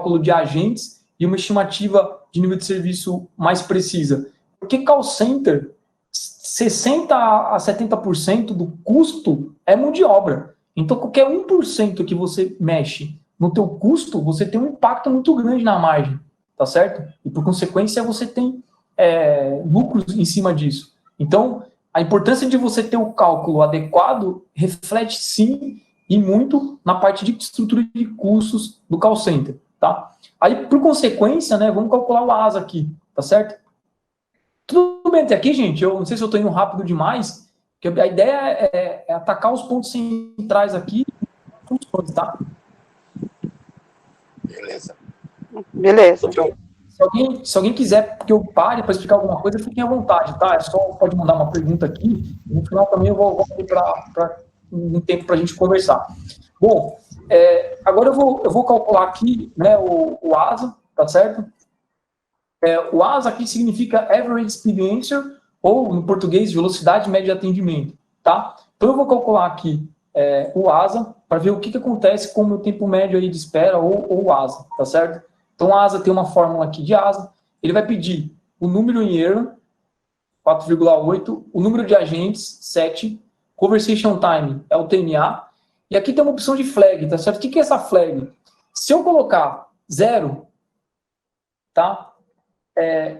cálculo de agentes e uma estimativa de nível de serviço mais precisa? Porque call center, 60% a 70% do custo é mão de obra. Então, qualquer 1% que você mexe no teu custo, você tem um impacto muito grande na margem, tá certo? E, por consequência, você tem lucros em cima disso. Então, a importância de você ter o cálculo adequado reflete, sim, e muito na parte de estrutura de custos do call center, tá? Aí, por consequência, né, vamos calcular o ASA aqui, tá certo? Tudo bem até aqui, gente? Eu não sei se eu estou indo rápido demais, porque a ideia é atacar os pontos centrais aqui, tá? Beleza. Se alguém quiser que eu pare para explicar alguma coisa, fiquem à vontade, tá? Pode mandar uma pergunta aqui, no final também eu vou ter para um tempo para a gente conversar. Bom, agora eu vou calcular aqui, né, o ASA, tá certo? O ASA aqui significa Average Speed Answer, ou, no português, Velocidade Média de Atendimento, tá? Então, eu vou calcular aqui o ASA, para ver o que acontece com o meu tempo médio aí de espera, ou o ASA, tá certo? Então, o ASA tem uma fórmula aqui de ASA, ele vai pedir o número em erro, 4,8, o número de agentes, 7, Conversation Time é o TMA, e aqui tem uma opção de flag, tá certo? O que é essa flag? Se eu colocar 0, tá?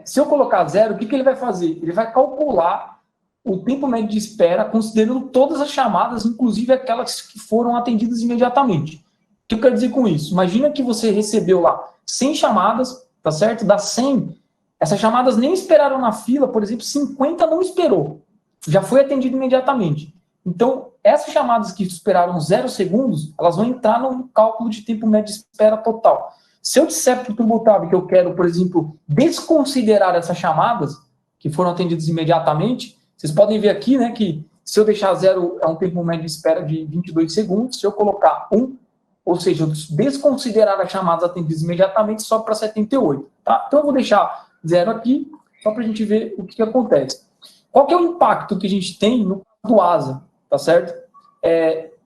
Se eu colocar 0, o que ele vai fazer? Ele vai calcular o tempo médio de espera, considerando todas as chamadas, inclusive aquelas que foram atendidas imediatamente. O que eu quero dizer com isso? Imagina que você recebeu lá 100 chamadas, tá certo? Das 100, essas chamadas nem esperaram na fila, por exemplo, 50 não esperou. Já foi atendido imediatamente. Então, essas chamadas que esperaram 0 segundos, elas vão entrar no cálculo de tempo médio de espera total. Se eu disser para o TurboTab que eu quero, por exemplo, desconsiderar essas chamadas que foram atendidas imediatamente, vocês podem ver aqui, né, que se eu deixar 0 é um tempo médio de espera de 22 segundos, se eu colocar 1, ou seja, eu desconsiderar as chamadas atendidas imediatamente, só para 78, tá? Então eu vou deixar 0 aqui, só para a gente ver o que acontece. Qual que é o impacto que a gente tem no caso do ASA, tá certo?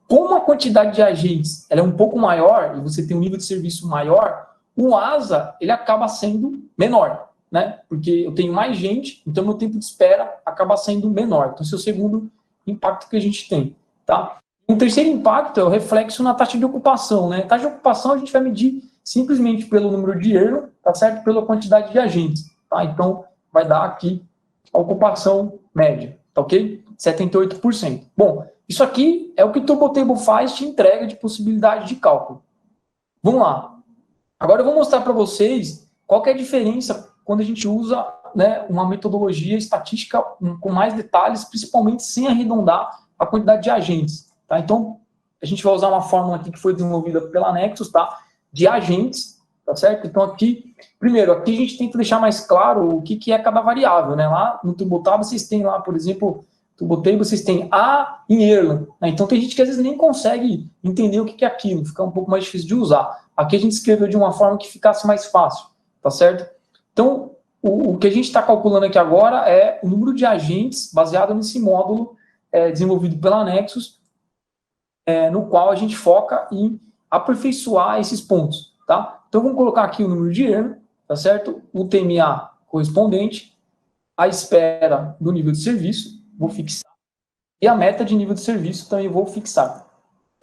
Como a quantidade de agentes ela é um pouco maior, e você tem um nível de serviço maior, o ASA ele acaba sendo menor, né? Porque eu tenho mais gente, então meu tempo de espera acaba sendo menor. Então, esse é o segundo impacto que a gente tem, tá? Um terceiro impacto é o reflexo na taxa de ocupação, né? A taxa de ocupação a gente vai medir simplesmente pelo número de erro, tá certo? Pela quantidade de agentes, tá? Então, vai dar aqui a ocupação média, tá ok? 78%. Bom, isso aqui é o que o TurboTable faz, te entrega de possibilidade de cálculo. Vamos lá. Agora eu vou mostrar para vocês qual que é a diferença quando a gente usa, né, uma metodologia estatística com mais detalhes, principalmente sem arredondar a quantidade de agentes. Tá? Então, a gente vai usar uma fórmula aqui que foi desenvolvida pela Nexus, tá? De agentes, tá certo? Então, aqui, primeiro, aqui a gente tenta deixar mais claro o que é cada variável, né? Lá no TurboTable vocês têm lá, por exemplo, TurboTable vocês têm A em Erlang, né? Então, tem gente que às vezes nem consegue entender o que é aquilo, fica um pouco mais difícil de usar. Aqui a gente escreveu de uma forma que ficasse mais fácil, tá certo? Então, o que a gente está calculando aqui agora é o número de agentes baseado nesse módulo desenvolvido pela Nexus, no qual a gente foca em aperfeiçoar esses pontos, tá? Então, vamos colocar aqui o número de erro, tá certo? O TMA correspondente, a espera do nível de serviço, vou fixar, e a meta de nível de serviço também vou fixar,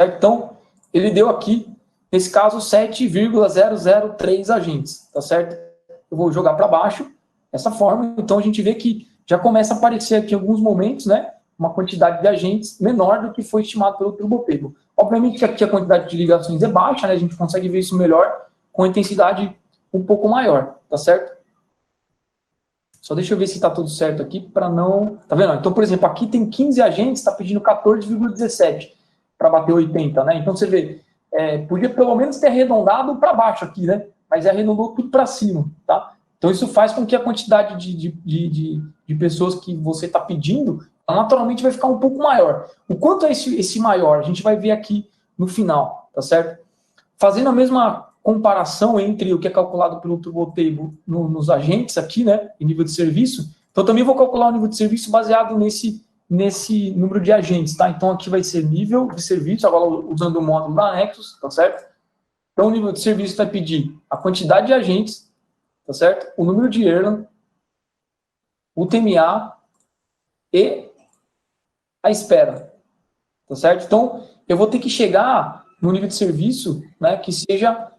certo? Então, ele deu aqui, nesse caso, 7,003 agentes, tá certo? Eu vou jogar para baixo, dessa forma, então a gente vê que já começa a aparecer aqui em alguns momentos, né, uma quantidade de agentes menor do que foi estimado pelo TurboTable. Obviamente que aqui a quantidade de ligações é baixa, né, a gente consegue ver isso melhor com a intensidade um pouco maior, tá certo? Só deixa eu ver se está tudo certo aqui, para não... Tá vendo? Então, por exemplo, aqui tem 15 agentes, está pedindo 14,17 para bater 80, né? Então, você vê, podia pelo menos ter arredondado para baixo aqui, né? Mas arredondou tudo para cima, tá? Então, isso faz com que a quantidade de pessoas que você está pedindo, naturalmente vai ficar um pouco maior. O quanto é esse maior? A gente vai ver aqui no final, tá certo? Fazendo a mesma comparação entre o que é calculado pelo TurboTable nos agentes aqui, né, em nível de serviço, então também vou calcular o nível de serviço baseado nesse número de agentes, tá? Então aqui vai ser nível de serviço, agora usando o módulo da Nexus, tá certo? Então, o nível de serviço vai pedir a quantidade de agentes, tá certo? O número de Erlang, o TMA e a espera, tá certo? Então, eu vou ter que chegar no nível de serviço, né, que seja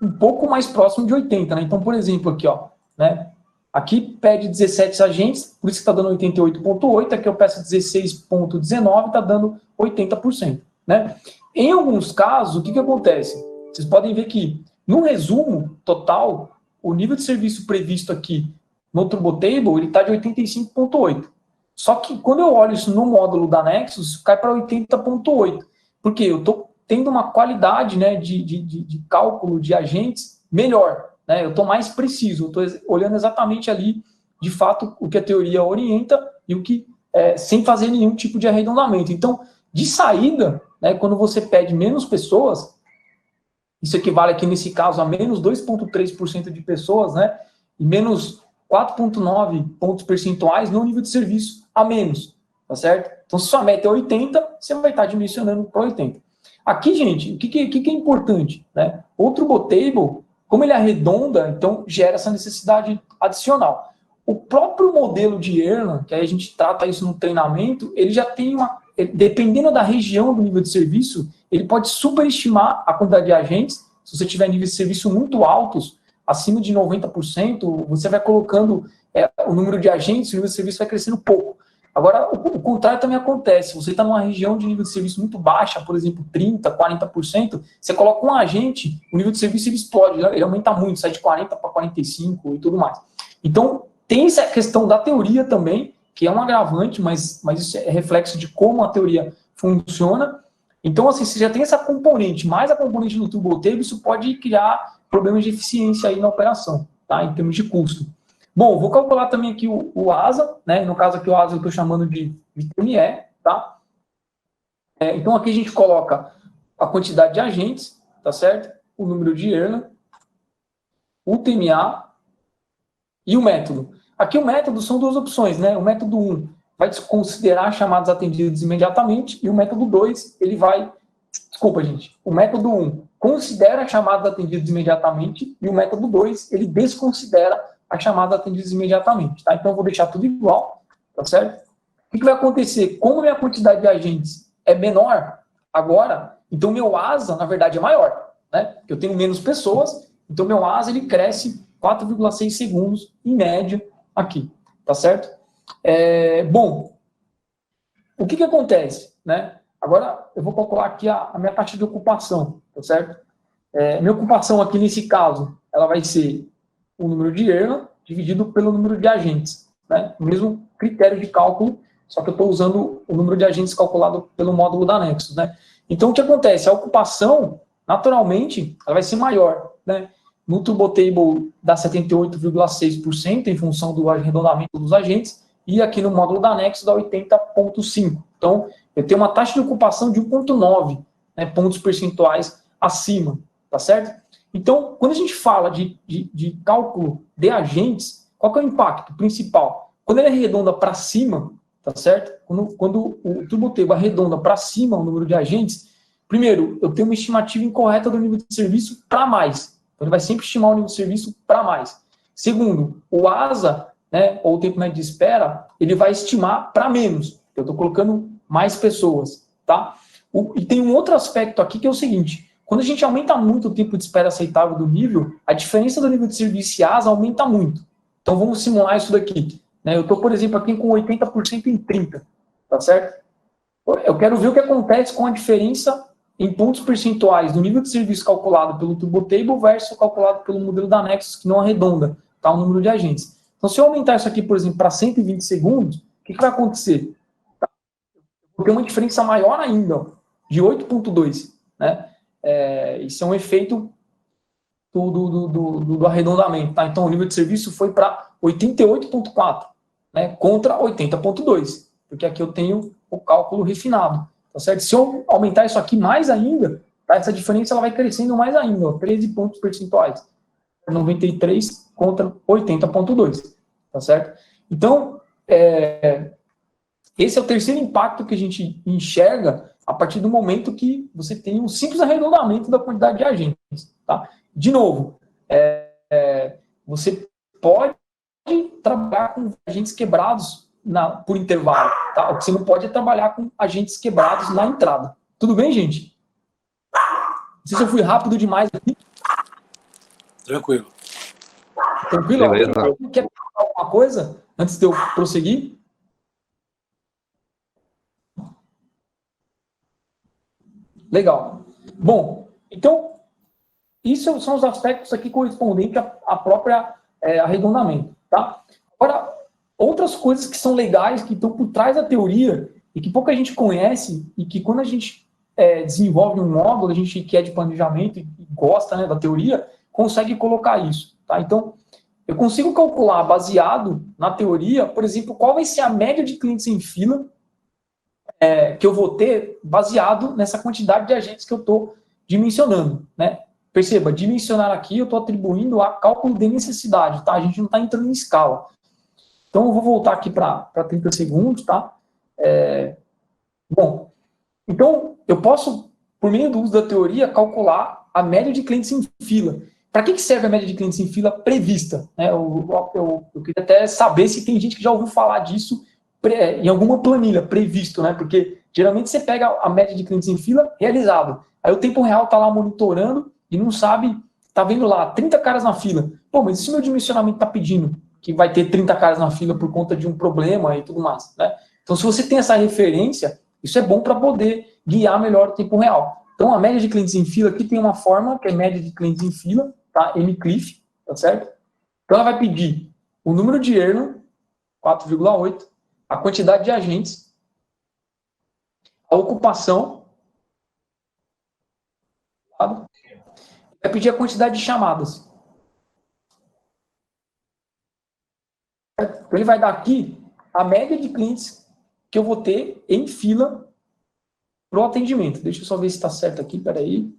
um pouco mais próximo de 80, né? Então, por exemplo, aqui, ó, né? Aqui pede 17 agentes, por isso que está dando 88,8, aqui eu peço 16,19, está dando 80%, né? Em alguns casos, o que acontece? Vocês podem ver que, no resumo total, o nível de serviço previsto aqui no Turbotable, ele está de 85,8. Só que quando eu olho isso no módulo da Nexus, cai para 80,8. Porque eu estou tendo uma qualidade, né, de cálculo de agentes melhor, né? Eu estou mais preciso, eu estou olhando exatamente ali, de fato, o que a teoria orienta e o que, sem fazer nenhum tipo de arredondamento. Então, de saída, né, quando você pede menos pessoas, isso equivale aqui nesse caso a menos 2,3% de pessoas, né, e menos 4,9 pontos percentuais no nível de serviço a menos, tá certo? Então, se sua meta é 80, você vai estar dimensionando para 80. Aqui, gente, o que é importante, né? O Turbotable, como ele arredonda, então gera essa necessidade adicional. O próprio modelo de Erlang, que aí a gente trata isso no treinamento, ele já tem dependendo da região do nível de serviço, ele pode superestimar a quantidade de agentes. Se você tiver níveis de serviço muito altos, acima de 90%, você vai colocando o número de agentes, o nível de serviço vai crescendo pouco. Agora, o contrário também acontece. Você está numa região de nível de serviço muito baixa, por exemplo, 30%, 40%, você coloca um agente, o nível de serviço ele explode, ele aumenta muito, sai de 40% para 45% e tudo mais. Então, tem essa questão da teoria também, que é um agravante, mas isso é reflexo de como a teoria funciona. Então, assim, você já tem essa componente, mais a componente do Turbotable, isso pode criar problemas de eficiência aí na operação, tá? Em termos de custo. Bom, vou calcular também aqui o ASA, né? No caso aqui o ASA eu estou chamando de TME, tá? Então aqui a gente coloca a quantidade de agentes, tá certo? O número de Erlang, o TMA e o método. Aqui o método são duas opções, né? O método 1 vai considerar chamadas atendidas imediatamente e o método 2, ele vai... Desculpa, gente. O método 1 considera chamadas atendidas imediatamente e o método 2, ele desconsidera as chamadas atendidas imediatamente, tá? Então eu vou deixar tudo igual, tá certo? O que vai acontecer? Como a minha quantidade de agentes é menor agora, então meu ASA, na verdade, é maior, né? Porque eu tenho menos pessoas, então meu ASA, ele cresce 4,6 segundos, em média, aqui, tá certo? Bom, o que acontece, né? Agora, eu vou calcular aqui a minha taxa de ocupação, tá certo? Minha ocupação aqui, nesse caso, ela vai ser o número de Erlang dividido pelo número de agentes, né? O mesmo critério de cálculo, só que eu estou usando o número de agentes calculado pelo módulo da Nexus, né? Então, o que acontece? A ocupação, naturalmente, ela vai ser maior, né? No Turbotable dá 78,6% em função do arredondamento dos agentes, e aqui no módulo da Nexus dá 80,5%. Então, eu tenho uma taxa de ocupação de 1,9, né, pontos percentuais acima, tá certo? Então, quando a gente fala de cálculo de agentes, qual que é o impacto principal? Quando ele arredonda para cima, tá certo? Quando o Turbotable arredonda para cima o número de agentes, primeiro, eu tenho uma estimativa incorreta do nível de serviço para mais. Então, ele vai sempre estimar o nível de serviço para mais. Segundo, o ASA, né, ou o tempo médio de espera, ele vai estimar para menos. Eu estou colocando mais pessoas, tá? E tem um outro aspecto aqui que é o seguinte: quando a gente aumenta muito o tempo de espera aceitável do nível, a diferença do nível de serviço e ASA aumenta muito. Então vamos simular isso daqui, né? Eu estou, por exemplo, aqui com 80% em 30%, tá certo? Eu quero ver o que acontece com a diferença em pontos percentuais do nível de serviço calculado pelo Turbotable versus calculado pelo modelo da Nexus, que não arredonda, tá, o número de agentes. Então, se eu aumentar isso aqui, por exemplo, para 120 segundos, o que vai acontecer? Vou ter uma diferença maior ainda, ó, de 8,2, né? Isso é um efeito do arredondamento, tá? Então, o nível de serviço foi para 88,4, né? Contra 80,2, porque aqui eu tenho o cálculo refinado, tá certo? Se eu aumentar isso aqui mais ainda, tá? Essa diferença ela vai crescendo mais ainda, ó, 13 pontos percentuais. 93 contra 80,2, tá certo? Então, esse é o terceiro impacto que a gente enxerga a partir do momento que você tem um simples arredondamento da quantidade de agentes. Tá? De novo, você pode trabalhar com agentes quebrados por intervalo. Tá? O que você não pode é trabalhar com agentes quebrados na entrada. Tudo bem, gente? Não sei se eu fui rápido demais aqui. Tranquilo. Tranquilo? Beleza. Quer falar alguma coisa antes de eu prosseguir? Legal. Bom, então, isso são os aspectos aqui correspondentes à própria arredondamento, tá? Agora, outras coisas que são legais, que estão por trás da teoria e que pouca gente conhece e que quando a gente desenvolve um módulo, a gente que é de planejamento e gosta, né, da teoria, consegue colocar isso, tá? Então, eu consigo calcular, baseado na teoria, por exemplo, qual vai ser a média de clientes em fila que eu vou ter baseado nessa quantidade de agentes que eu estou dimensionando, né? Perceba, dimensionar aqui eu estou atribuindo a cálculo de necessidade, tá? A gente não está entrando em escala. Então, eu vou voltar aqui para 30 segundos, tá? Bom, então, eu posso, por meio do uso da teoria, calcular a média de clientes em fila. Para que serve a média de clientes em fila prevista? Né? Eu queria até saber se tem gente que já ouviu falar disso em alguma planilha, previsto, né? Porque geralmente você pega a média de clientes em fila realizado. Aí o tempo real está lá monitorando e não sabe, está vendo lá 30 caras na fila. Pô, mas e se meu dimensionamento está pedindo que vai ter 30 caras na fila por conta de um problema e tudo mais, né? Então, se você tem essa referência, isso é bom para poder guiar melhor o tempo real. Então, a média de clientes em fila aqui tem uma forma que é média de clientes em fila, tá? MCliff, tá certo? Então, ela vai pedir o número de earner, 4,8, a quantidade de agentes, a ocupação, vai pedir a quantidade de chamadas. Então, ele vai dar aqui a média de clientes que eu vou ter em fila para o atendimento. Deixa eu só ver se está certo aqui, peraí.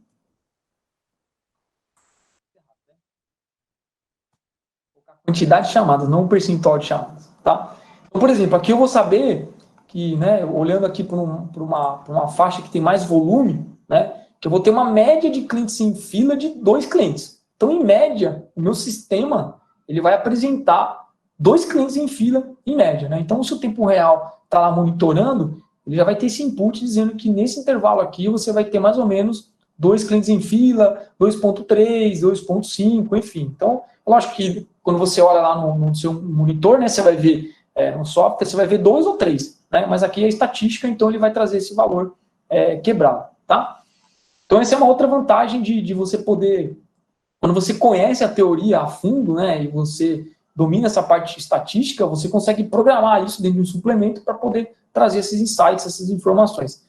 Quantidade de chamadas, não o percentual de chamadas, tá? Então, por exemplo, aqui eu vou saber que, né, olhando aqui para uma faixa que tem mais volume, né, que eu vou ter uma média de clientes em fila de 2 clientes. Então, em média, o meu sistema ele vai apresentar 2 clientes em fila, em média, né? Então, se o tempo real está lá monitorando, ele já vai ter esse input dizendo que nesse intervalo aqui você vai ter mais ou menos 2 clientes em fila, 2.3, 2.5, enfim. Então, lógico que quando você olha lá no seu monitor, né, você vai ver no software, você vai ver 2 ou 3, né? Mas aqui é estatística, então ele vai trazer esse valor quebrado, tá? Então, essa é uma outra vantagem de você poder, quando você conhece a teoria a fundo, né, e você domina essa parte estatística, você consegue programar isso dentro de um suplemento para poder trazer esses insights, essas informações.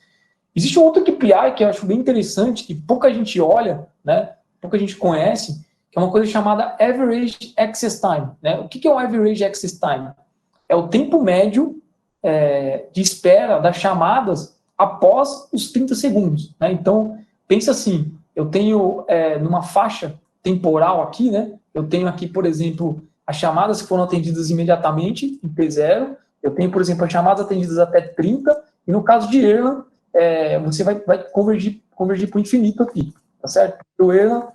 Existe um outro KPI que eu acho bem interessante, que pouca gente olha, né, pouca gente conhece, que é uma coisa chamada Average Access Time, né? O que é o Average Access Time? É o tempo médio de espera das chamadas após os 30 segundos, né? Então, pensa assim, eu tenho numa faixa temporal aqui, né? Eu tenho aqui, por exemplo, as chamadas que foram atendidas imediatamente, em P0, eu tenho, por exemplo, as chamadas atendidas até 30, e no caso de Erlang, você vai convergir para o infinito aqui, tá certo? O Erlang,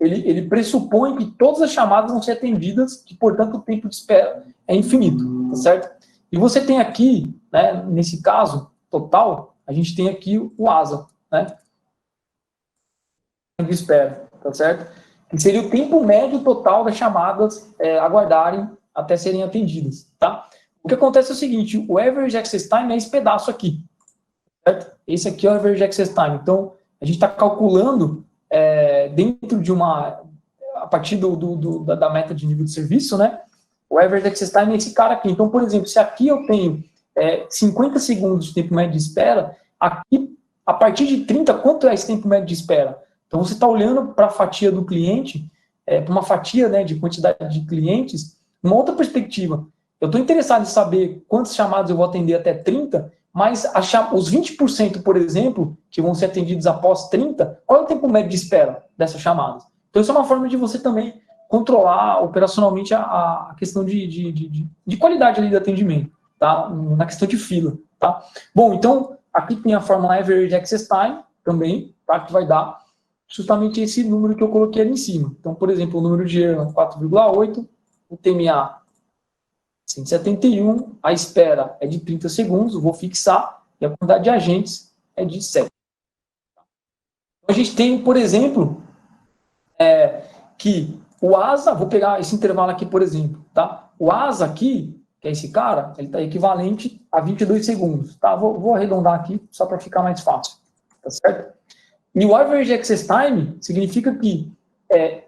ele pressupõe que todas as chamadas vão ser atendidas, que, portanto, o tempo de espera é infinito, tá certo? E você tem aqui, né, nesse caso total, a gente tem aqui o ASA, né? De espera, tá certo? Que seria o tempo médio total das chamadas aguardarem até serem atendidas, tá? O que acontece é o seguinte, o Average Access Time é esse pedaço aqui, certo? Esse aqui é o Average Access Time. Então, a gente está calculando dentro de a partir da meta de nível de serviço, né? O Average Access Time é esse cara aqui. Então, por exemplo, se aqui eu tenho 50 segundos de tempo médio de espera, aqui, a partir de 30, quanto é esse tempo médio de espera? Então, você está olhando para a fatia do cliente, para uma fatia, né, de quantidade de clientes, uma outra perspectiva. Eu estou interessado em saber quantas chamadas eu vou atender até 30, mas os 20%, por exemplo, que vão ser atendidos após 30, qual é o tempo médio de espera dessas chamadas? Então, isso é uma forma de você também controlar operacionalmente a questão de qualidade ali do atendimento, tá? Na questão de fila, tá? Bom, então, Aqui tem a fórmula Average Access Time também, tá? Que vai dar justamente esse número que eu coloquei ali em cima. Então, por exemplo, o número de erro é 4,8, o TMA 171, a espera é de 30 segundos, eu vou fixar, e a quantidade de agentes é de 7. A gente tem, por exemplo, que o ASA, vou pegar esse intervalo aqui, por exemplo, tá? O ASA aqui, que é esse cara, ele está equivalente a 22 segundos, tá? Vou arredondar aqui, só para ficar mais fácil, tá certo? E o Average Access Time significa que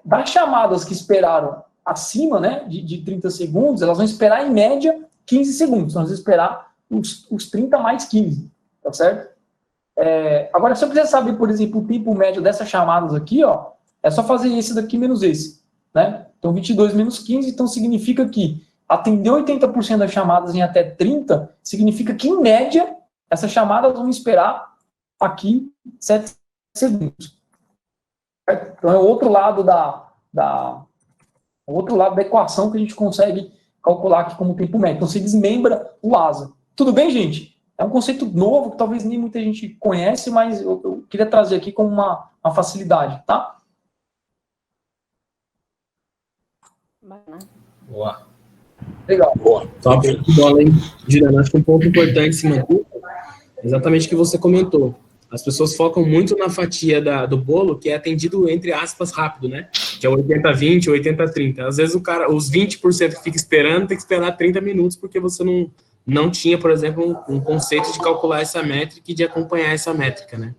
das chamadas que esperaram acima, né, de 30 segundos, elas vão esperar em média 15 segundos. Nós vamos esperar os 30 mais 15, tá certo? Agora, se eu quiser saber, por exemplo, o tempo médio dessas chamadas aqui, ó, é só fazer esse daqui menos esse, né? Então, 22 menos 15, então significa que atender 80% das chamadas em até 30, significa que, em média, essas chamadas vão esperar aqui 7 segundos. Certo? Então, é o outro lado da equação que a gente consegue calcular aqui como tempo médio. Então, você desmembra o ASA. Tudo bem, gente? É um conceito novo que talvez nem muita gente conhece, mas eu queria trazer aqui como uma facilidade, tá? Boa. Legal. Boa. Top de bola, hein? Juliano, acho que um ponto importante em cima disso, exatamente o que você comentou. As pessoas focam muito na fatia do bolo, que é atendido, entre aspas, rápido, né? Que é 80-20, 80-30. Às vezes o cara, os 20% que fica esperando, tem que esperar 30 minutos, porque você não tinha, por exemplo, um conceito de calcular essa métrica e de acompanhar essa métrica, né?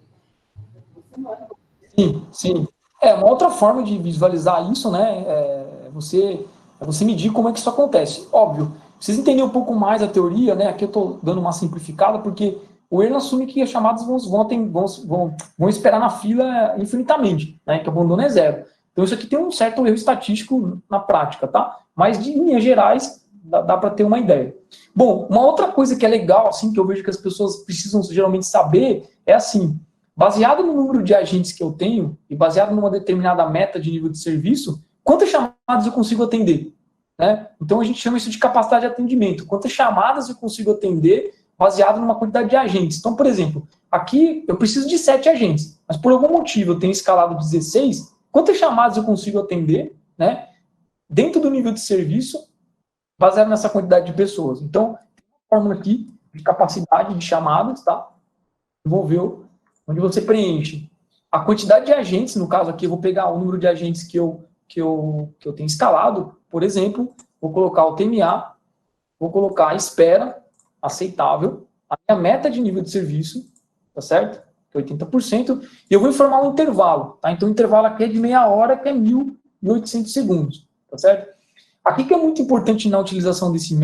Sim, sim. Uma outra forma de visualizar isso, né, é você medir como é que isso acontece. Óbvio, vocês entenderem um pouco mais a teoria, né, aqui eu estou dando uma simplificada, porque o Erlang assume que as chamadas vão esperar na fila infinitamente, né, que o abandono é zero. Então isso aqui tem um certo erro estatístico na prática, tá? Mas, de linhas gerais, dá para ter uma ideia. Bom, uma outra coisa que é legal, assim, que eu vejo que as pessoas precisam geralmente saber, é assim, baseado no número de agentes que eu tenho e baseado numa determinada meta de nível de serviço, quantas chamadas eu consigo atender? Né? Então, a gente chama isso de capacidade de atendimento. Quantas chamadas eu consigo atender baseado numa quantidade de agentes? Então, por exemplo, aqui eu preciso de 7 agentes, mas por algum motivo eu tenho escalado 16, quantas chamadas eu consigo atender, né, dentro do nível de serviço baseado nessa quantidade de pessoas? Então, tem uma fórmula aqui de capacidade de chamadas, tá? Envolveu onde você preenche a quantidade de agentes, no caso aqui eu vou pegar o número de agentes que eu tenho instalado, por exemplo, vou colocar o TMA, vou colocar a espera aceitável, a minha meta de nível de serviço, tá certo? Que é 80%, e eu vou informar um intervalo, tá? Então o intervalo aqui é de meia hora, que é 1.800 segundos, tá certo? Aqui que é muito importante na utilização desse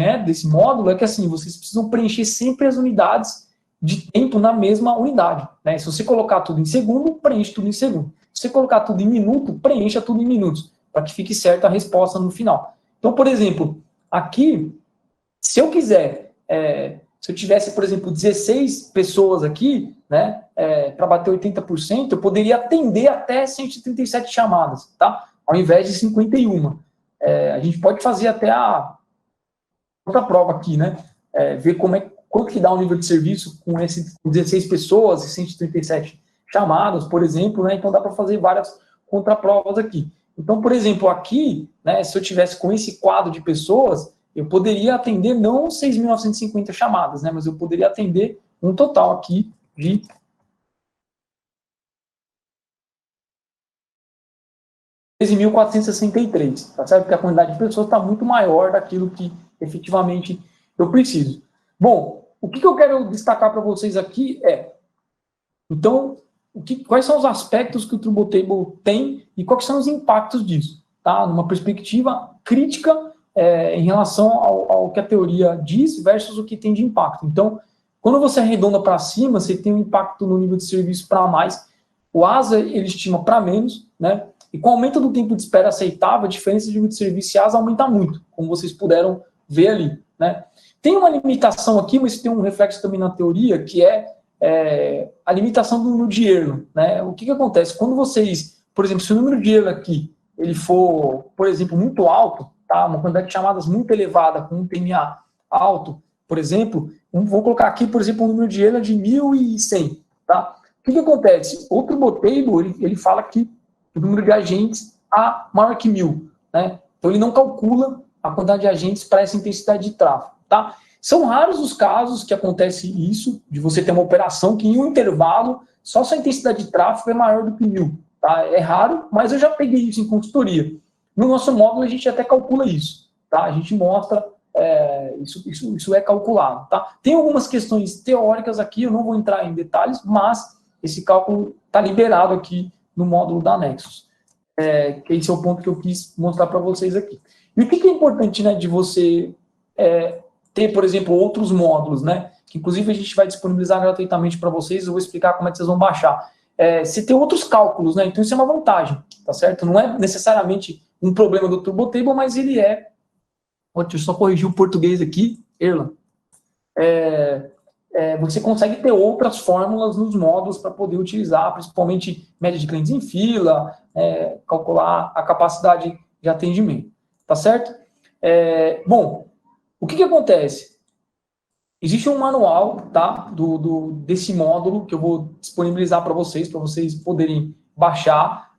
módulo, é que assim, vocês precisam preencher sempre as unidades de tempo na mesma unidade, né? Se você colocar tudo em segundo, preenche tudo em segundo. Se você colocar tudo em minuto, preencha tudo em minutos, para que fique certa a resposta no final. Então, por exemplo, aqui, se eu quiser, se eu tivesse, por exemplo, 16 pessoas aqui, né, para bater 80%, eu poderia atender até 137 chamadas, tá? Ao invés de 51. A gente pode fazer até a outra prova aqui, né? Ver quanto que dá o nível de serviço com 16 pessoas e 137 chamadas, por exemplo, né? Então dá para fazer várias contraprovas aqui. Então, por exemplo, aqui, né, se eu tivesse com esse quadro de pessoas, eu poderia atender não 6.950 chamadas, né, mas eu poderia atender um total aqui de 13.463, tá certo? Porque a quantidade de pessoas está muito maior daquilo que efetivamente eu preciso. Bom, o que eu quero destacar para vocês aqui então, quais são os aspectos que o Turbo Table tem e quais são os impactos disso, tá? Numa perspectiva crítica em relação ao que a teoria diz versus o que tem de impacto. Então, quando você arredonda para cima, você tem um impacto no nível de serviço para mais, o ASA ele estima para menos, né? E com o aumento do tempo de espera aceitável, a diferença de nível de serviço e ASA aumenta muito, como vocês puderam ver ali, né? Tem uma limitação aqui, mas tem um reflexo também na teoria, que a limitação do número de Erlang, né? O que acontece? Quando vocês, por exemplo, se o número de Erlang aqui ele for, por exemplo, muito alto, tá? Uma quantidade de chamadas muito elevada, com um TMA alto, por exemplo, vou colocar aqui, por exemplo, um número de ELA de 1.100, tá? O que acontece? O Turbotable, ele fala que o número de agentes é maior que 1.000, né? Então, ele não calcula a quantidade de agentes para essa intensidade de tráfego, tá? São raros os casos que acontece isso, de você ter uma operação que em um intervalo, só sua intensidade de tráfego é maior do que 1.000, tá? É raro, mas eu já peguei isso em consultoria. No nosso módulo, a gente até calcula isso, tá? A gente mostra, isso é calculado, tá? Tem algumas questões teóricas aqui, eu não vou entrar em detalhes, mas esse cálculo está liberado aqui no módulo da Nexus. Que esse é o ponto que eu quis mostrar para vocês aqui. E o que é importante, né, de você ter, por exemplo, outros módulos, né, que inclusive a gente vai disponibilizar gratuitamente para vocês, eu vou explicar como é que vocês vão baixar. Você ter outros cálculos, né, então isso é uma vantagem, tá certo? Não é necessariamente um problema do Turbotable, mas ele é... Deixa eu só corrigir o português aqui, Erlan. Você consegue ter outras fórmulas nos módulos para poder utilizar, principalmente média de clientes em fila, calcular a capacidade de atendimento, tá certo? Bom, o que acontece? Existe um manual, tá, desse módulo que eu vou disponibilizar para vocês poderem baixar.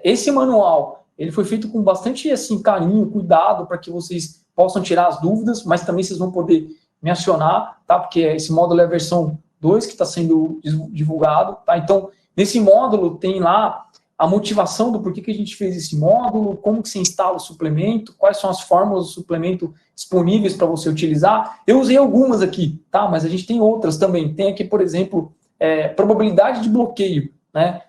Esse manual, ele foi feito com bastante assim, carinho, cuidado, para que vocês possam tirar as dúvidas, mas também vocês vão poder me acionar, tá? Porque esse módulo é a versão 2 que está sendo divulgado, tá? Então, nesse módulo tem lá a motivação do porquê que a gente fez esse módulo, como que você instala o suplemento, quais são as fórmulas do suplemento disponíveis para você utilizar. Eu usei algumas aqui, tá? Mas a gente tem outras também. Tem aqui, por exemplo, probabilidade de bloqueio, né?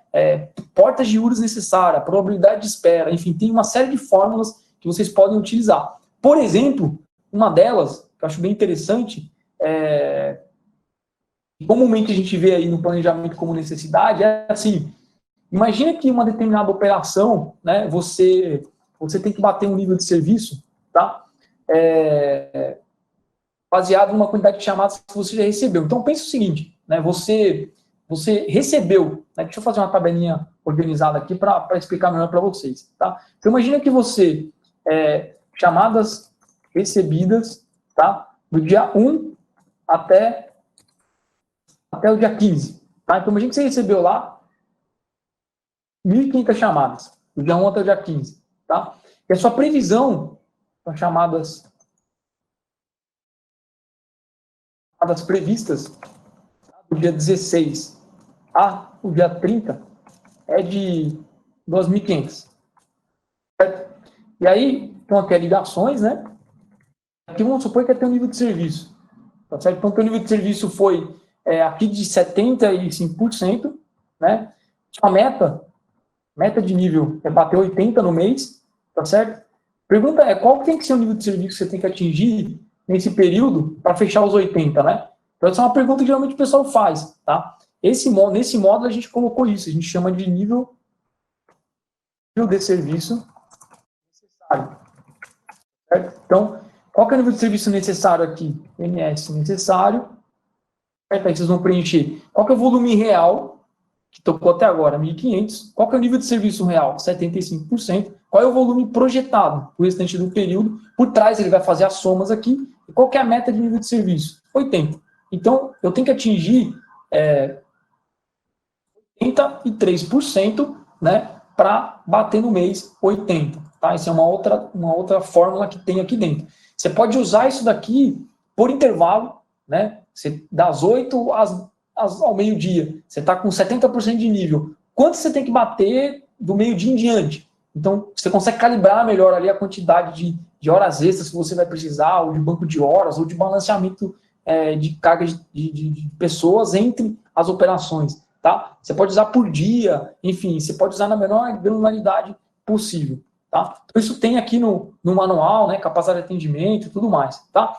Portas de URAs necessária, probabilidade de espera, enfim, tem uma série de fórmulas que vocês podem utilizar. Por exemplo, uma delas, que eu acho bem interessante, comumente a gente vê aí no planejamento como necessidade, é assim, imagina que uma determinada operação, né, você tem que bater um nível de serviço, tá? Baseado numa quantidade de chamadas que você já recebeu. Então, pense o seguinte, né, você recebeu, né, deixa eu fazer uma tabelinha organizada aqui para explicar melhor para vocês, tá? Então, imagina que você, chamadas recebidas, tá, do dia 1 até o dia 15, tá? Então, imagina que você recebeu lá 1.500 chamadas, do dia 1 até o dia 15, tá? E a sua previsão para chamadas previstas do dia 16 o dia 30 é de 2.500. Certo? E aí, então aqui é ligações, né? Aqui vamos supor que é teu nível de serviço. Tá certo? Então, teu nível de serviço foi aqui de 75%, né? Sua meta de nível é bater 80 no mês, tá certo? Pergunta qual que tem que ser o nível de serviço que você tem que atingir nesse período para fechar os 80, né? Então, essa é uma pergunta que geralmente o pessoal faz, tá? Nesse módulo a gente colocou isso, a gente chama de nível de serviço necessário. Certo? Então, qual que é o nível de serviço necessário aqui? MS necessário. Certo? Aí vocês vão preencher. Qual que é o volume real, que tocou até agora? 1.500. Qual que é o nível de serviço real? 75%. Qual é o volume projetado? O restante do período. Por trás ele vai fazer as somas aqui. E qual que é a meta de nível de serviço? 80. Então, eu tenho que atingir 83%, né, para bater no mês 80. Tá? Essa é uma outra fórmula que tem aqui dentro. Você pode usar isso daqui por intervalo, né? Das 8 ao meio-dia. Você está com 70% de nível. Quanto você tem que bater do meio-dia em diante? Então, você consegue calibrar melhor ali a quantidade de horas extras que você vai precisar, ou de banco de horas, ou de balanceamento de carga de pessoas entre as operações, tá? Você pode usar por dia, enfim, você pode usar na menor granularidade possível, tá? Então, isso tem aqui no manual, né, capacidade de atendimento e tudo mais, tá?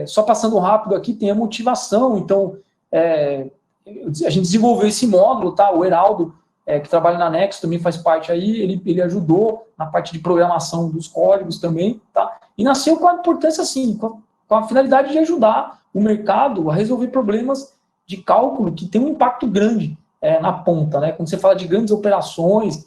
Só passando rápido aqui, tem a motivação, então, a gente desenvolveu esse módulo, tá? O Heraldo, que trabalha na Nexus, também faz parte aí, ele ajudou na parte de programação dos códigos também, tá? E nasceu com a importância, assim, com a finalidade de ajudar o mercado a resolver problemas de cálculo que tem um impacto grande na ponta, né? Quando você fala de grandes operações,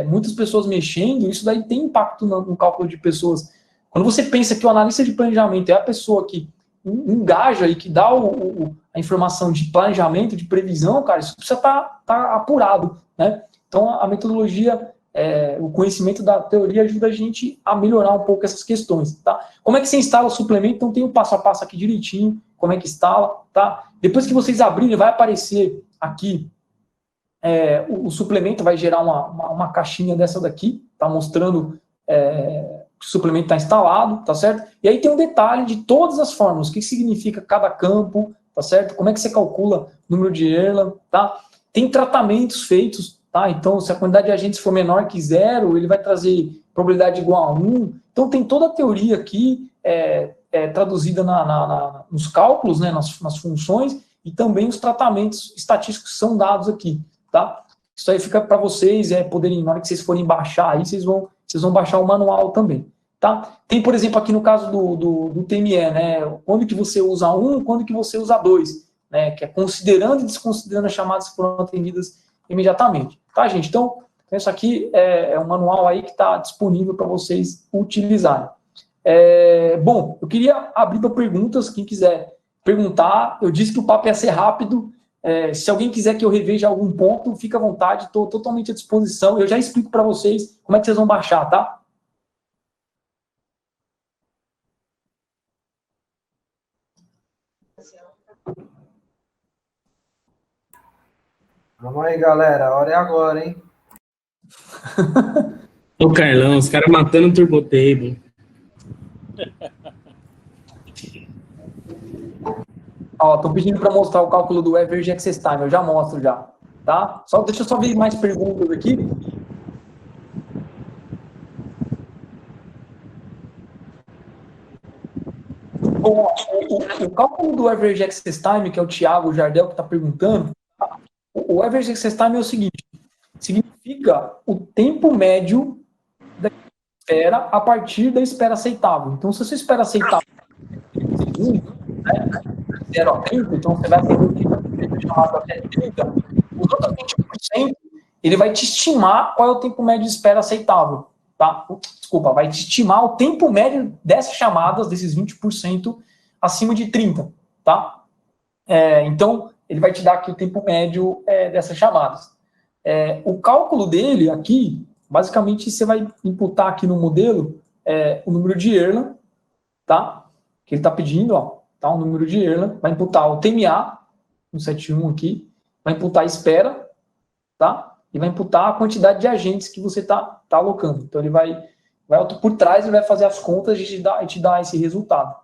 muitas pessoas mexendo, isso daí tem impacto no cálculo de pessoas Quando você pensa que o analista de planejamento é a pessoa que engaja e que dá a informação de planejamento, de previsão, cara, isso precisa estar apurado, né? Então, a metodologia, o conhecimento da teoria ajuda a gente a melhorar um pouco essas questões, tá? Como é que você instala o suplemento? Então, tem o passo a passo aqui direitinho, como é que instala, tá? Depois que vocês abrirem, vai aparecer aqui, o suplemento vai gerar uma caixinha dessa daqui, tá? Mostrando que o suplemento está instalado, tá certo? E aí tem um detalhe de todas as fórmulas, o que significa cada campo, tá certo? Como é que você calcula o número de Erlang, tá? Tem tratamentos feitos, tá? Então, se a quantidade de agentes for menor que 0, ele vai trazer probabilidade igual a 1. Então, tem toda a teoria aqui traduzida nos cálculos, né, nas funções, e também os tratamentos estatísticos são dados aqui, tá? Isso aí fica para vocês poderem, na hora que vocês forem baixar aí, vocês vão baixar o manual também, tá? Tem, por exemplo, aqui no caso do TME, né, quando que você usa 1, quando que você usa 2, né, que é considerando e desconsiderando as chamadas que foram atendidas imediatamente, tá, gente? Então isso aqui é um manual aí que está disponível para vocês utilizarem. Bom, eu queria abrir para perguntas, quem quiser perguntar. Eu disse que o papo ia ser rápido. Se alguém quiser que eu reveja algum ponto, fica à vontade, estou totalmente à disposição. Eu já explico para vocês como é que vocês vão baixar, tá? Vamos aí, galera. A hora é agora, hein? Ô, Carlão, os caras matando o Turbo Table. Ó, tô pedindo para mostrar o cálculo do Average Access Time, eu já mostro já, tá? Deixa eu só ver mais perguntas aqui. Bom, o cálculo do Average Access Time, que é o Thiago Jardel que está perguntando, o Average Access Time é o seguinte, significa o tempo médio da espera a partir da espera aceitável. Então, se você espera aceitável né, 0 a 30, então você vai atender o chamado até 30, os outros 20%, ele vai te estimar qual é o tempo médio de espera aceitável, tá? Desculpa, vai te estimar o tempo médio dessas chamadas, desses 20%, acima de 30, tá? Então, ele vai te dar aqui o tempo médio dessas chamadas. O cálculo dele aqui, basicamente, você vai imputar aqui no modelo o número de Erlang, tá? Que ele está pedindo, ó, tá? O número de Erlang, vai imputar o TMA, 171 aqui, vai imputar a espera, tá? E vai imputar a quantidade de agentes que você tá alocando. Então, ele vai por trás, ele vai fazer as contas e te dar esse resultado.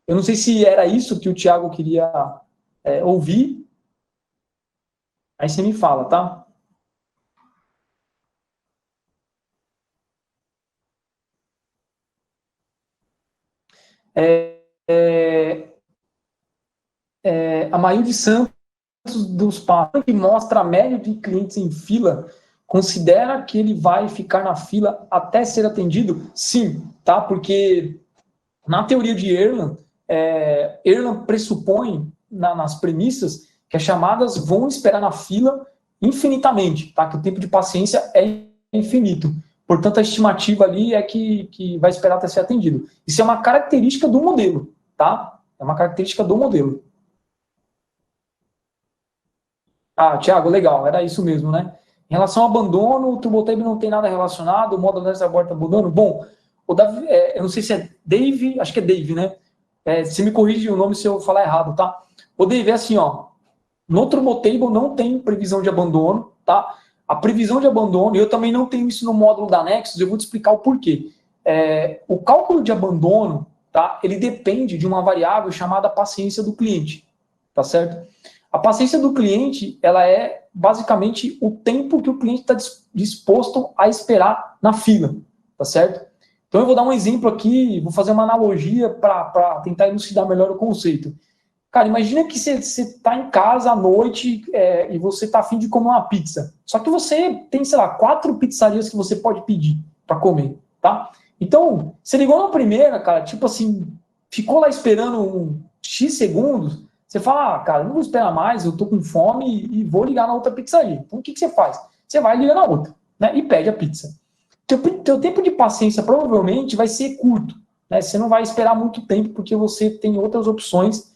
Eu não sei se era isso que o Thiago queria ouvir. Aí você me fala, tá? A Maílde Santos dos Passos, que mostra a média de clientes em fila, considera que ele vai ficar na fila até ser atendido? Sim, tá? Porque na teoria de Erlang, Erlang pressupõe, nas premissas, que as chamadas vão esperar na fila infinitamente, tá? Que o tempo de paciência é infinito. Portanto, a estimativa ali é que vai esperar até ser atendido. Isso é uma característica do modelo, tá? É uma característica do modelo. Ah, Thiago, legal, era isso mesmo, né? Em relação ao abandono, o TurboTabe não tem nada relacionado, o módulo dessa aborta abandono. Bom, o Davi, eu não sei se é Dave, acho que é Dave, né? Você me corrige o nome se eu falar errado, tá? O Dave é assim, ó, no TurboTable não tem previsão de abandono, tá? A previsão de abandono, eu também não tenho isso no módulo da Nexus, eu vou te explicar o porquê. O cálculo de abandono, tá? Ele depende de uma variável chamada paciência do cliente, tá certo? A paciência do cliente, ela é basicamente o tempo que o cliente está disposto a esperar na fila, tá certo? Então eu vou dar um exemplo aqui, vou fazer uma analogia para tentar elucidar melhor o conceito. Cara, imagina que você está em casa à noite e você está a fim de comer uma pizza. Só que você tem, sei lá, 4 pizzarias que você pode pedir para comer, tá? Então, você ligou na primeira, cara, tipo assim, ficou lá esperando um X segundos, você fala, cara, não vou esperar mais, eu tô com fome e vou ligar na outra pizzaria. Então, o que você faz? Você vai ligar na outra, né? E pede a pizza. Teu tempo de paciência provavelmente vai ser curto, né? Você não vai esperar muito tempo, porque você tem outras opções,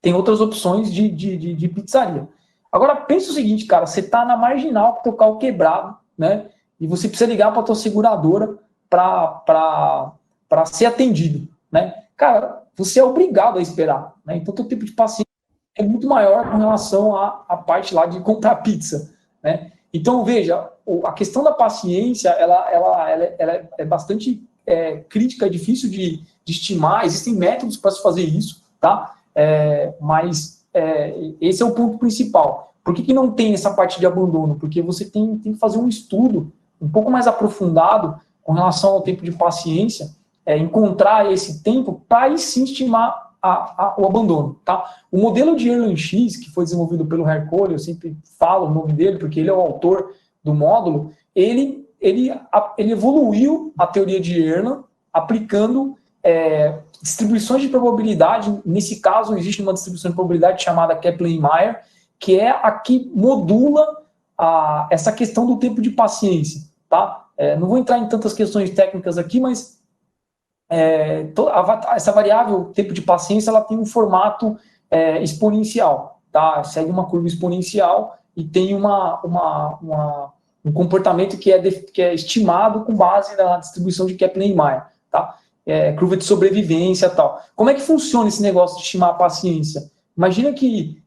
de pizzaria. Agora, pensa o seguinte, cara, você está na marginal com o teu carro quebrado, né? E você precisa ligar para a tua seguradora para ser atendido, né? Cara, você é obrigado a esperar, né? Então, o teu tempo de paciência é muito maior com relação à parte lá de comprar pizza, né? Então, veja, a questão da paciência, ela é bastante crítica, é difícil de estimar, existem métodos para se fazer isso, tá? Mas esse é o ponto principal. Por que não tem essa parte de abandono? Porque você tem que fazer um estudo um pouco mais aprofundado com relação ao tempo de paciência, encontrar esse tempo para aí sim estimar o abandono, tá? O modelo de Erlang-X, que foi desenvolvido pelo Hercule, eu sempre falo o nome dele, porque ele é o autor do módulo, ele evoluiu a teoria de Erlang, aplicando distribuições de probabilidade. Nesse caso, existe uma distribuição de probabilidade chamada Kaplan-Meier, que é a que modula essa questão do tempo de paciência, tá? Não vou entrar em tantas questões técnicas aqui, mas essa variável tempo de paciência, ela tem um formato exponencial, tá? Segue uma curva exponencial e tem um comportamento que é estimado com base na distribuição de Kaplan-Meier, tá? Curva de sobrevivência e tal. Como é que funciona esse negócio de estimar a paciência? Imagina que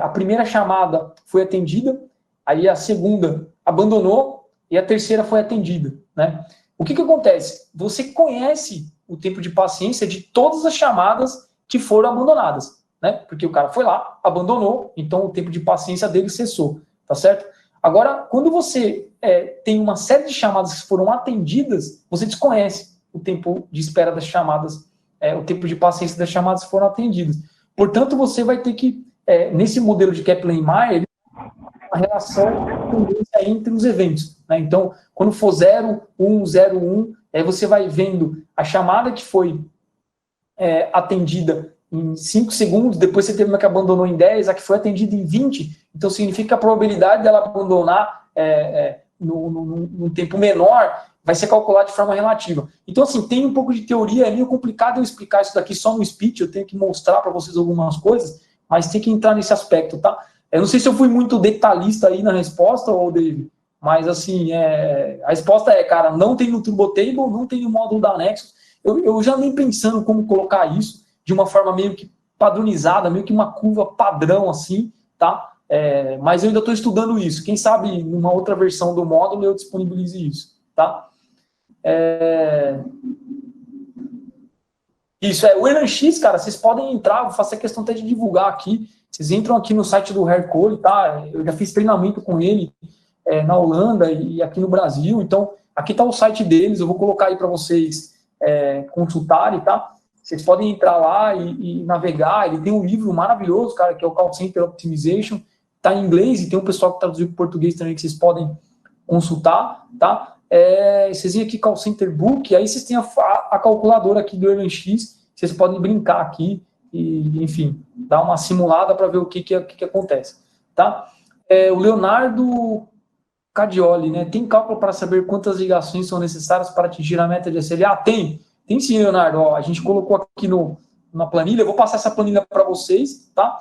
a primeira chamada foi atendida, aí a segunda abandonou e a terceira foi atendida, né? O que acontece? Você conhece o tempo de paciência de todas as chamadas que foram abandonadas, né? Porque o cara foi lá, abandonou, então o tempo de paciência dele cessou, tá certo? Agora, quando você tem uma série de chamadas que foram atendidas, você desconhece o tempo de espera das chamadas, o tempo de paciência das chamadas que foram atendidas. Portanto, você vai ter que, nesse modelo de Kaplan-Meier, a relação tendência entre os eventos, né? Então, quando for 0, 1, 0, 1, aí você vai vendo a chamada que foi atendida em 5 segundos, depois você teve uma que abandonou em 10, a que foi atendida em 20, então significa que a probabilidade dela abandonar num tempo menor vai ser calculada de forma relativa. Então, assim, tem um pouco de teoria, é meio complicado eu explicar isso daqui só no speech, eu tenho que mostrar para vocês algumas coisas, mas tem que entrar nesse aspecto, tá? Eu não sei se eu fui muito detalhista aí na resposta, ou David, mas, assim, a resposta cara, não tem no Turbo Table, não tem no módulo da Nexus. Eu já nem pensando como colocar isso de uma forma meio que padronizada, meio que uma curva padrão, assim, tá? Mas eu ainda estou estudando isso. Quem sabe, numa outra versão do módulo, eu disponibilize isso, tá? Isso, o Erlang-X, cara, vocês podem entrar, vou fazer questão até de divulgar aqui. Vocês entram aqui no site do Hercule, tá? Eu já fiz treinamento com ele na Holanda e aqui no Brasil. Então, aqui está o site deles, eu vou colocar aí para vocês consultarem, tá? Vocês podem entrar lá e navegar. Ele tem um livro maravilhoso, cara, que é o Call Center Optimization. Está em inglês e tem um pessoal que traduziu para o português também que vocês podem consultar, tá? Vocês vêm aqui Call Center Book, aí vocês têm a calculadora aqui do Erlang-X, vocês podem brincar aqui e, enfim, dar uma simulada para ver o que acontece, tá? O Leonardo Cadioli, né? Tem cálculo para saber quantas ligações são necessárias para atingir a meta de SLA? Tem sim, Leonardo. Ó, a gente colocou aqui na planilha, eu vou passar essa planilha para vocês, tá?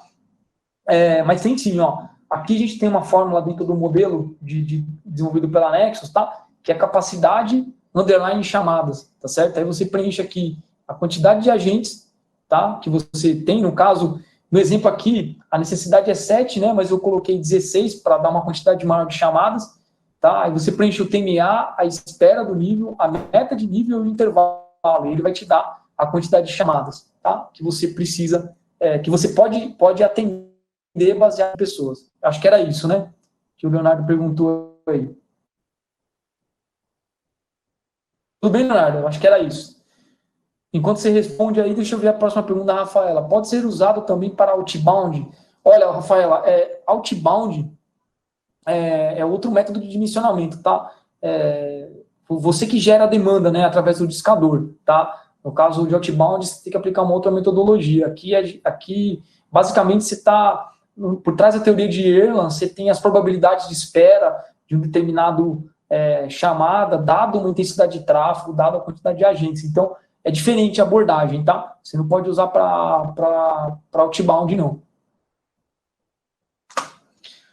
Mas tem sim, ó. Aqui a gente tem uma fórmula dentro do modelo desenvolvido pela Nexus, tá? Que é a capacidade underline chamadas, tá certo? Aí você preenche aqui a quantidade de agentes, tá? Que você tem, no caso, no exemplo aqui, a necessidade é 7, né? Mas eu coloquei 16 para dar uma quantidade maior de chamadas, tá? Aí você preenche o TMA, a espera do nível, a meta de nível e o intervalo. E ele vai te dar a quantidade de chamadas, tá? Que você precisa, que você pode atender baseado em pessoas. Acho que era isso, né? Que o Leonardo perguntou aí. Tudo bem, Leonardo? Eu acho que era isso. Enquanto você responde aí, deixa eu ver a próxima pergunta da Rafaela. Pode ser usado também para outbound? Olha, Rafaela, outbound é outro método de dimensionamento, tá? Você que gera a demanda, né, através do discador, tá? No caso de outbound, você tem que aplicar uma outra metodologia. Aqui basicamente, você está, por trás da teoria de Erlang, você tem as probabilidades de espera de um determinado chamada, dado uma intensidade de tráfego, dado a quantidade de agentes. Então, é diferente a abordagem, tá? Você não pode usar para outbound, não.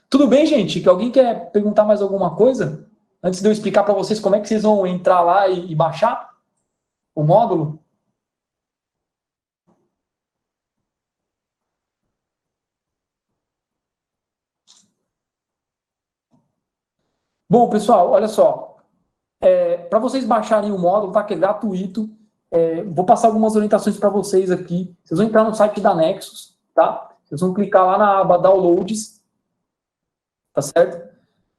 Tudo bem, gente? Que alguém quer perguntar mais alguma coisa? Antes de eu explicar para vocês como é que vocês vão entrar lá e baixar o módulo? Bom, pessoal, olha só. Para vocês baixarem o módulo, tá? Que é gratuito. Vou passar algumas orientações para vocês aqui. Vocês vão entrar no site da Nexus, tá? Vocês vão clicar lá na aba Downloads, tá certo?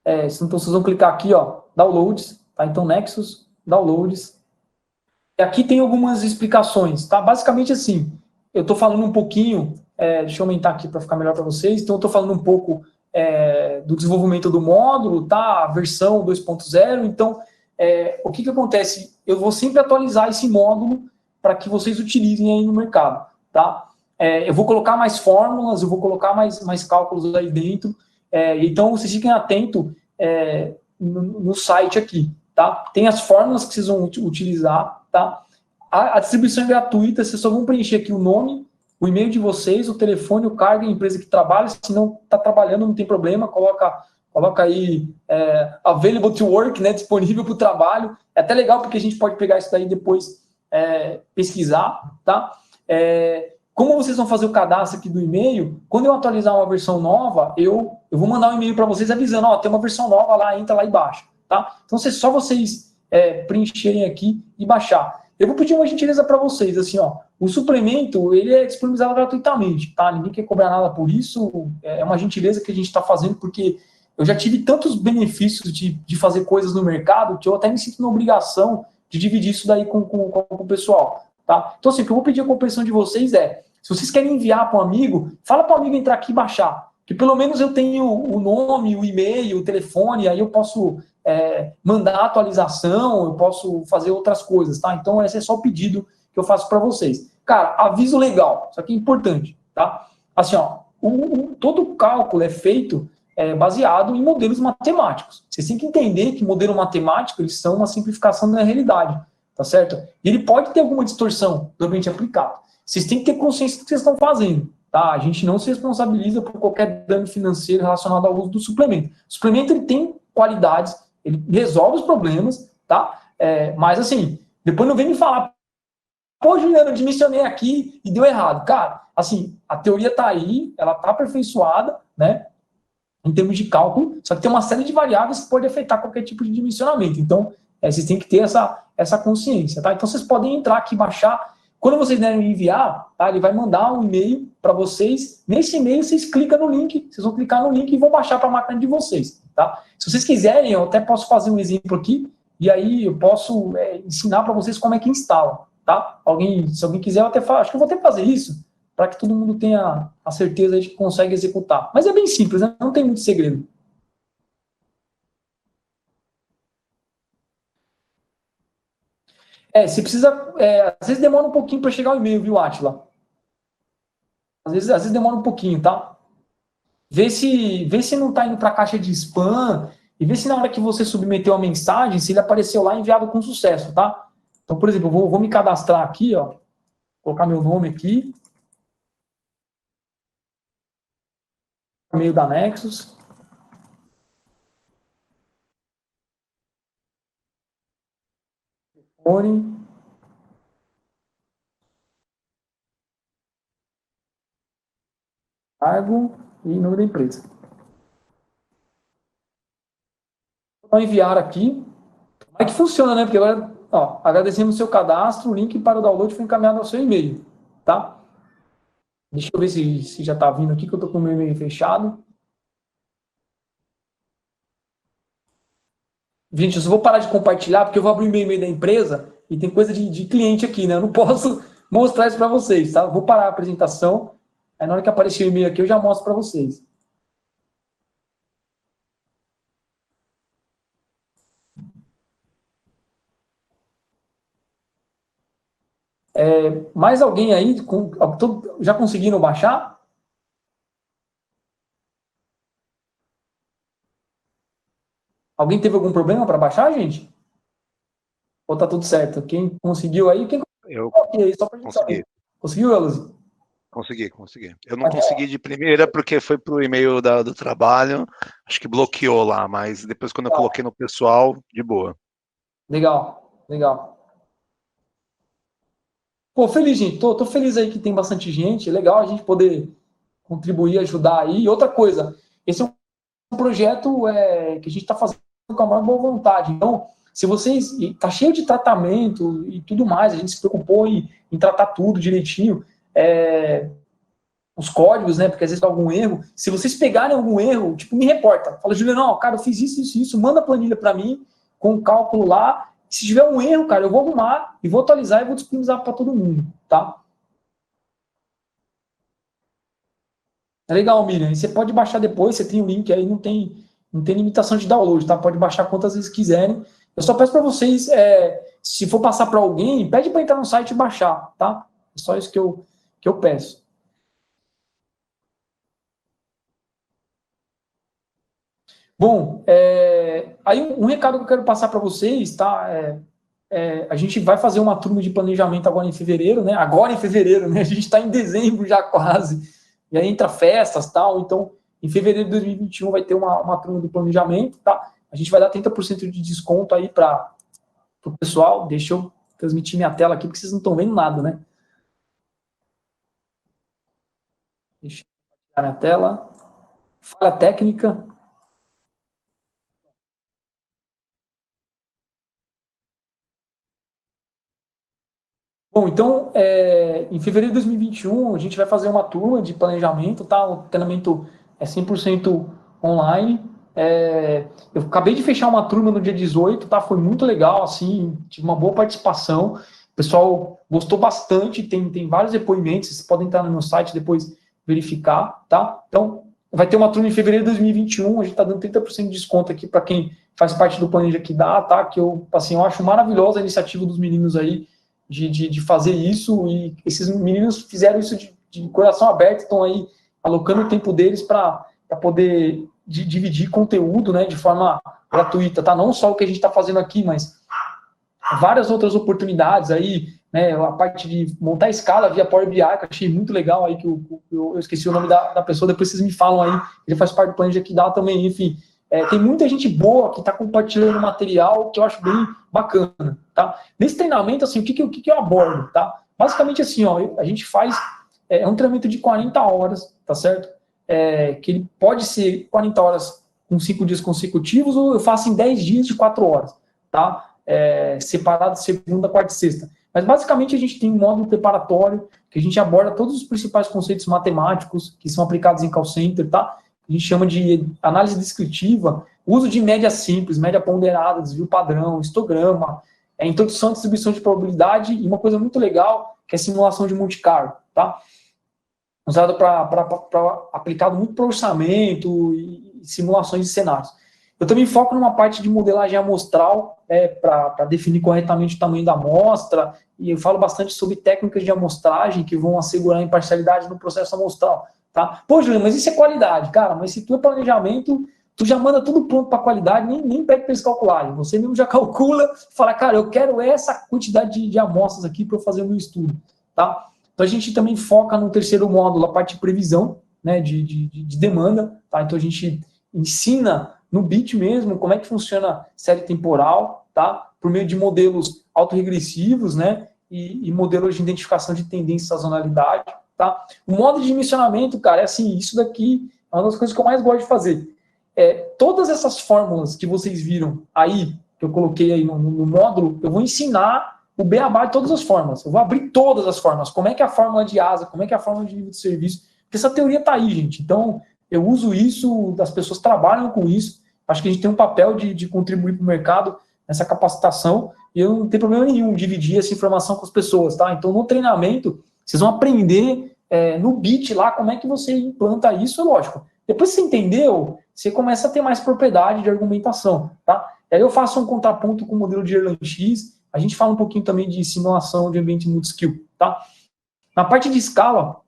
Então vocês vão clicar aqui, ó, Downloads, tá? Então Nexus, Downloads. E aqui tem algumas explicações, tá? Basicamente assim, eu estou falando um pouquinho, deixa eu aumentar aqui para ficar melhor para vocês. Então eu estou falando um pouco do desenvolvimento do módulo, tá? A versão 2.0. Então, o que acontece? Eu vou sempre atualizar esse módulo para que vocês utilizem aí no mercado, tá? Eu vou colocar mais fórmulas, eu vou colocar mais cálculos aí dentro. Então, vocês fiquem atentos no site aqui, tá? Tem as fórmulas que vocês vão utilizar, tá? A distribuição é gratuita, vocês só vão preencher aqui o nome, o e-mail de vocês, o telefone, o cargo, a empresa que trabalha. Se não está trabalhando, não tem problema, coloca aí available to work, né, disponível para o trabalho. É até legal porque a gente pode pegar isso daí e depois pesquisar, tá? Como vocês vão fazer o cadastro aqui do e-mail, quando eu atualizar uma versão nova, eu vou mandar um e-mail para vocês avisando, ó, tem uma versão nova lá, entra lá e baixa, tá? Então, só vocês preencherem aqui e baixar. Eu vou pedir uma gentileza para vocês, assim, ó, o suplemento, ele é disponibilizado gratuitamente, tá? Ninguém quer cobrar nada por isso, é uma gentileza que a gente está fazendo, porque eu já tive tantos benefícios de fazer coisas no mercado que eu até me sinto na obrigação de dividir isso daí com o pessoal, tá? Então, assim, o que eu vou pedir a compreensão de vocês se vocês querem enviar para um amigo, fala para o amigo entrar aqui e baixar, que pelo menos eu tenho o nome, o e-mail, o telefone, aí eu posso mandar atualização, eu posso fazer outras coisas, tá? Então, esse é só o pedido que eu faço para vocês. Cara, aviso legal, isso aqui é importante, tá? Assim, ó, todo o cálculo é feito baseado em modelos matemáticos. Vocês têm que entender que modelo matemático, eles são uma simplificação da realidade, tá certo? E ele pode ter alguma distorção durante aplicado. Vocês têm que ter consciência do que vocês estão fazendo, tá? A gente não se responsabiliza por qualquer dano financeiro relacionado ao uso do suplemento. O suplemento, ele tem qualidades, ele resolve os problemas, tá? Mas, assim, depois não vem me falar, pô, Juliano, eu dimensionei aqui e deu errado. Cara, assim, a teoria tá aí, ela tá aperfeiçoada, né? Em termos de cálculo, só que tem uma série de variáveis que pode afetar qualquer tipo de dimensionamento. Então, vocês têm que ter essa consciência, tá? Então, vocês podem entrar aqui, baixar. Quando vocês derem enviar, tá? Ele vai mandar um e-mail para vocês. Nesse e-mail, vocês clicam no link, vocês vão clicar no link e vão baixar para a máquina de vocês, tá? Se vocês quiserem, eu até posso fazer um exemplo aqui, e aí eu posso ensinar para vocês como é que instala, tá? Se alguém quiser, eu até acho que eu vou até fazer isso, para que todo mundo tenha a certeza de que consegue executar. Mas é bem simples, né? Não tem muito segredo. Você precisa... às vezes demora um pouquinho para chegar o e-mail, viu, Átila? Às vezes demora um pouquinho, tá? Vê se não está indo para a caixa de spam e vê se na hora que você submeteu a mensagem, se ele apareceu lá enviado com sucesso, tá? Então, por exemplo, eu vou me cadastrar aqui, ó. Colocar meu nome aqui. E-mail da Nexus. Telefone. Cargo e número da empresa. Vou enviar aqui. Como é que funciona, né? Porque agora, ó, agradecemos o seu cadastro, o link para o download foi encaminhado ao seu e-mail, tá? Deixa eu ver se já está vindo aqui, que eu estou com o meu e-mail fechado. Gente, eu só vou parar de compartilhar, porque eu vou abrir o meu e-mail da empresa e tem coisa de cliente aqui, né? Eu não posso mostrar isso para vocês, tá? Eu vou parar a apresentação, aí na hora que aparecer o e-mail aqui, eu já mostro para vocês. Mais alguém aí já conseguiram baixar? Alguém teve algum problema para baixar, gente? Ou tá tudo certo? Quem conseguiu aí? Quem Eu conseguiu aí? Só pra gente consegui. saber. Conseguiu, Elzi? Consegui. Eu não consegui de primeira porque foi pro e-mail do trabalho, acho que bloqueou lá, mas depois quando eu coloquei no pessoal, de boa. Legal. Pô, feliz, gente. Tô feliz aí que tem bastante gente. É legal a gente poder contribuir, ajudar aí. E outra coisa, esse é um projeto que a gente está fazendo com a maior boa vontade. Então, se vocês... Tá cheio de tratamento e tudo mais, a gente se preocupou em tratar tudo direitinho. Os códigos, né? Porque às vezes dá algum erro. Se vocês pegarem algum erro, tipo, me reporta. Fala, Juliano, cara, eu fiz isso. Manda a planilha para mim, com o cálculo lá. Se tiver um erro, cara, eu vou arrumar e vou atualizar e vou disponibilizar para todo mundo, tá? É legal, Miriam. E você pode baixar depois, você tem o link aí, não tem limitação de download, tá? Pode baixar quantas vezes quiserem. Eu só peço para vocês, se for passar para alguém, pede para entrar no site e baixar, tá? É só isso que eu peço. Bom, aí um recado que eu quero passar para vocês, tá? A gente vai fazer uma turma de planejamento agora em fevereiro, né? Agora em fevereiro, né? A gente está em dezembro já quase. E aí entra festas e tal. Então, em fevereiro de 2021 vai ter uma turma de planejamento, tá? A gente vai dar 30% de desconto aí para o pessoal. Deixa eu transmitir minha tela aqui, porque vocês não estão vendo nada, né? Deixa eu tirar minha tela. Falha técnica. Bom, então, em fevereiro de 2021, a gente vai fazer uma turma de planejamento, tá? O treinamento é 100% online. Eu acabei de fechar uma turma no dia 18, tá? Foi muito legal, assim, tive uma boa participação. O pessoal gostou bastante, tem vários depoimentos, vocês podem entrar no meu site depois verificar, tá? Então, vai ter uma turma em fevereiro de 2021, a gente tá dando 30% de desconto aqui para quem faz parte do Planeja que dá, tá? Que eu acho maravilhosa a iniciativa dos meninos aí, de fazer isso, e esses meninos fizeram isso de coração aberto, estão aí alocando o tempo deles para poder dividir conteúdo, né, de forma gratuita, tá? Não só o que a gente está fazendo aqui, mas várias outras oportunidades aí, né, a parte de montar escala via Power BI, que eu achei muito legal aí, que eu esqueci o nome da pessoa, depois vocês me falam aí, ele faz parte do Planeja que dá também, enfim. Tem muita gente boa que está compartilhando material que eu acho bem bacana, tá? Nesse treinamento, assim, o que eu abordo, tá? Basicamente, assim, ó, a gente faz um treinamento de 40 horas, tá certo? Que ele pode ser 40 horas com 5 dias consecutivos, ou eu faço em 10 dias de 4 horas, tá? Separado de segunda, quarta e sexta. Mas, basicamente, a gente tem um módulo preparatório que a gente aborda todos os principais conceitos matemáticos que são aplicados em call center, tá? A gente chama de análise descritiva, uso de média simples, média ponderada, desvio padrão, histograma, introdução à distribuição de probabilidade e uma coisa muito legal, que é simulação de Monte Carlo, tá? Usado aplicado muito para orçamento e simulações de cenários. Eu também foco numa parte de modelagem amostral, para definir corretamente o tamanho da amostra, e eu falo bastante sobre técnicas de amostragem que vão assegurar a imparcialidade no processo amostral. Tá? Pô, Juliano, mas isso é qualidade, cara, mas se tu é planejamento, tu já manda tudo pronto para qualidade, nem pede para eles calcularem, você mesmo já calcula, fala, cara, eu quero essa quantidade de amostras aqui para eu fazer o meu estudo, tá? Então a gente também foca no terceiro módulo, a parte de previsão, né, de demanda, tá? Então a gente ensina no BIT mesmo como é que funciona a série temporal, tá? Por meio de modelos autorregressivos, né, e modelos de identificação de tendência e sazonalidade. Tá? O modo de dimensionamento, cara, é assim, isso daqui é uma das coisas que eu mais gosto de fazer. Todas essas fórmulas que vocês viram aí, que eu coloquei aí no módulo, eu vou ensinar o beabá de todas as fórmulas. Eu vou abrir todas as fórmulas. Como é que é a fórmula de asa, como é que é a fórmula de nível de serviço. Porque essa teoria tá aí, gente. Então, eu uso isso, as pessoas trabalham com isso. Acho que a gente tem um papel de contribuir para o mercado nessa capacitação. E eu não tenho problema nenhum de dividir essa informação com as pessoas, tá? Então, no treinamento, vocês vão aprender no BIT lá como é que você implanta isso, lógico. Depois que você entendeu, você começa a ter mais propriedade de argumentação, tá? Aí eu faço um contraponto com o modelo de Erlang-X, a gente fala um pouquinho também de simulação de ambiente multi-skill, tá? Na parte de escala,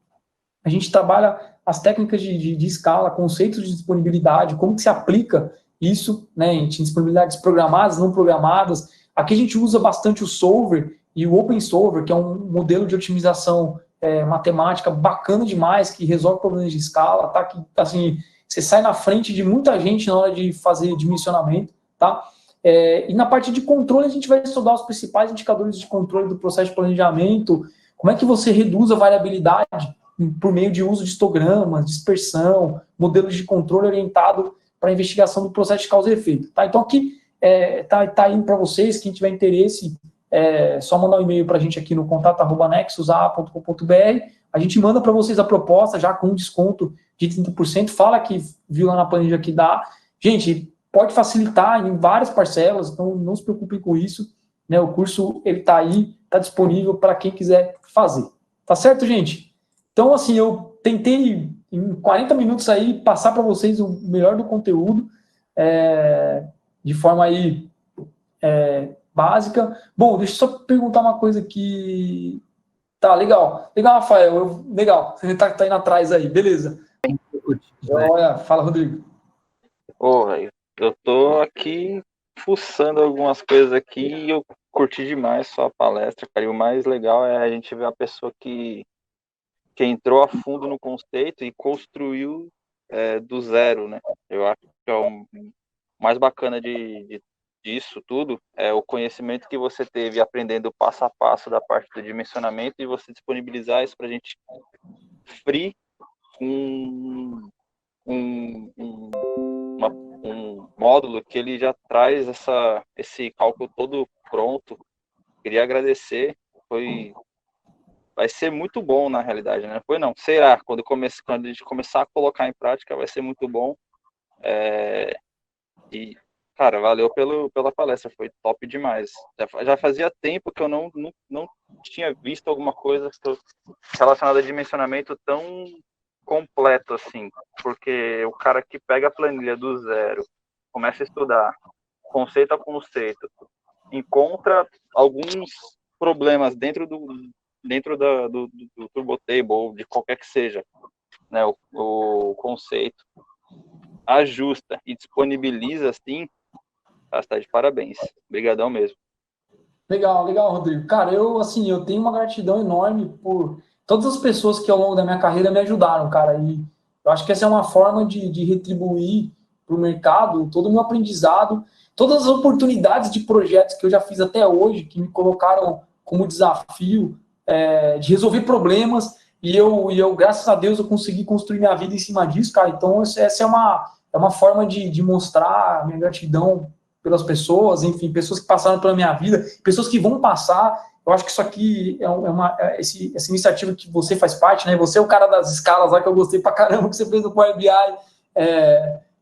a gente trabalha as técnicas de escala, conceitos de disponibilidade, como que se aplica isso, né? A gente tem disponibilidades programadas, não programadas. Aqui a gente usa bastante o Solver e o Open Solver, que é um modelo de otimização matemática bacana demais, que resolve problemas de escala, tá? Que, assim, você sai na frente de muita gente na hora de fazer dimensionamento, tá? E na parte de controle, a gente vai estudar os principais indicadores de controle do processo de planejamento, como é que você reduz a variabilidade por meio de uso de histogramas, dispersão, modelos de controle orientado para a investigação do processo de causa e efeito. Tá? Então, aqui tá indo para vocês, quem tiver interesse, só mandar um e-mail para a gente aqui no contato@nexusa.com.br, a gente manda para vocês a proposta, já com um desconto de 30%, fala que viu lá na planilha que dá. Gente, pode facilitar em várias parcelas, então não se preocupem com isso, né? O curso, ele está aí, está disponível para quem quiser fazer. Tá certo, gente? Então, assim, eu tentei, em 40 minutos aí, passar para vocês o melhor do conteúdo, de forma aí básica. Bom, deixa eu só perguntar uma coisa aqui. Tá, legal. Legal, Rafael. Legal. Você tá indo atrás aí, beleza. Olha, fala, Rodrigo. Eu tô aqui fuçando algumas coisas aqui e eu curti demais sua palestra, cara. E o mais legal é a gente ver a pessoa que entrou a fundo no conceito e construiu do zero, né? Eu acho que é o mais bacana disso tudo é o conhecimento que você teve aprendendo passo a passo da parte do dimensionamento e você disponibilizar isso para a gente free um módulo que ele já traz esse cálculo todo pronto. Queria agradecer, vai ser muito bom na realidade, né? Será, quando a gente começar a colocar em prática vai ser muito bom. E, cara, valeu pela palestra, foi top demais. Já fazia tempo que eu não tinha visto alguma coisa relacionada a dimensionamento tão completo assim, porque o cara que pega a planilha do zero, começa a estudar conceito a conceito, encontra alguns problemas dentro do Turbo Table, ou de qualquer que seja, né, o conceito, ajusta e disponibiliza assim, está de parabéns. Obrigadão mesmo. Legal, Rodrigo. Cara, eu tenho uma gratidão enorme por todas as pessoas que ao longo da minha carreira me ajudaram, cara, e eu acho que essa é uma forma de retribuir para o mercado todo o meu aprendizado, todas as oportunidades de projetos que eu já fiz até hoje, que me colocaram como desafio de resolver problemas, e eu, graças a Deus, eu consegui construir minha vida em cima disso, cara. Então, essa é uma forma de mostrar a minha gratidão pelas pessoas, enfim, pessoas que passaram pela minha vida, pessoas que vão passar. Eu acho que isso aqui essa iniciativa que você faz parte, né? Você é o cara das escalas lá que eu gostei pra caramba que você fez no Power BI.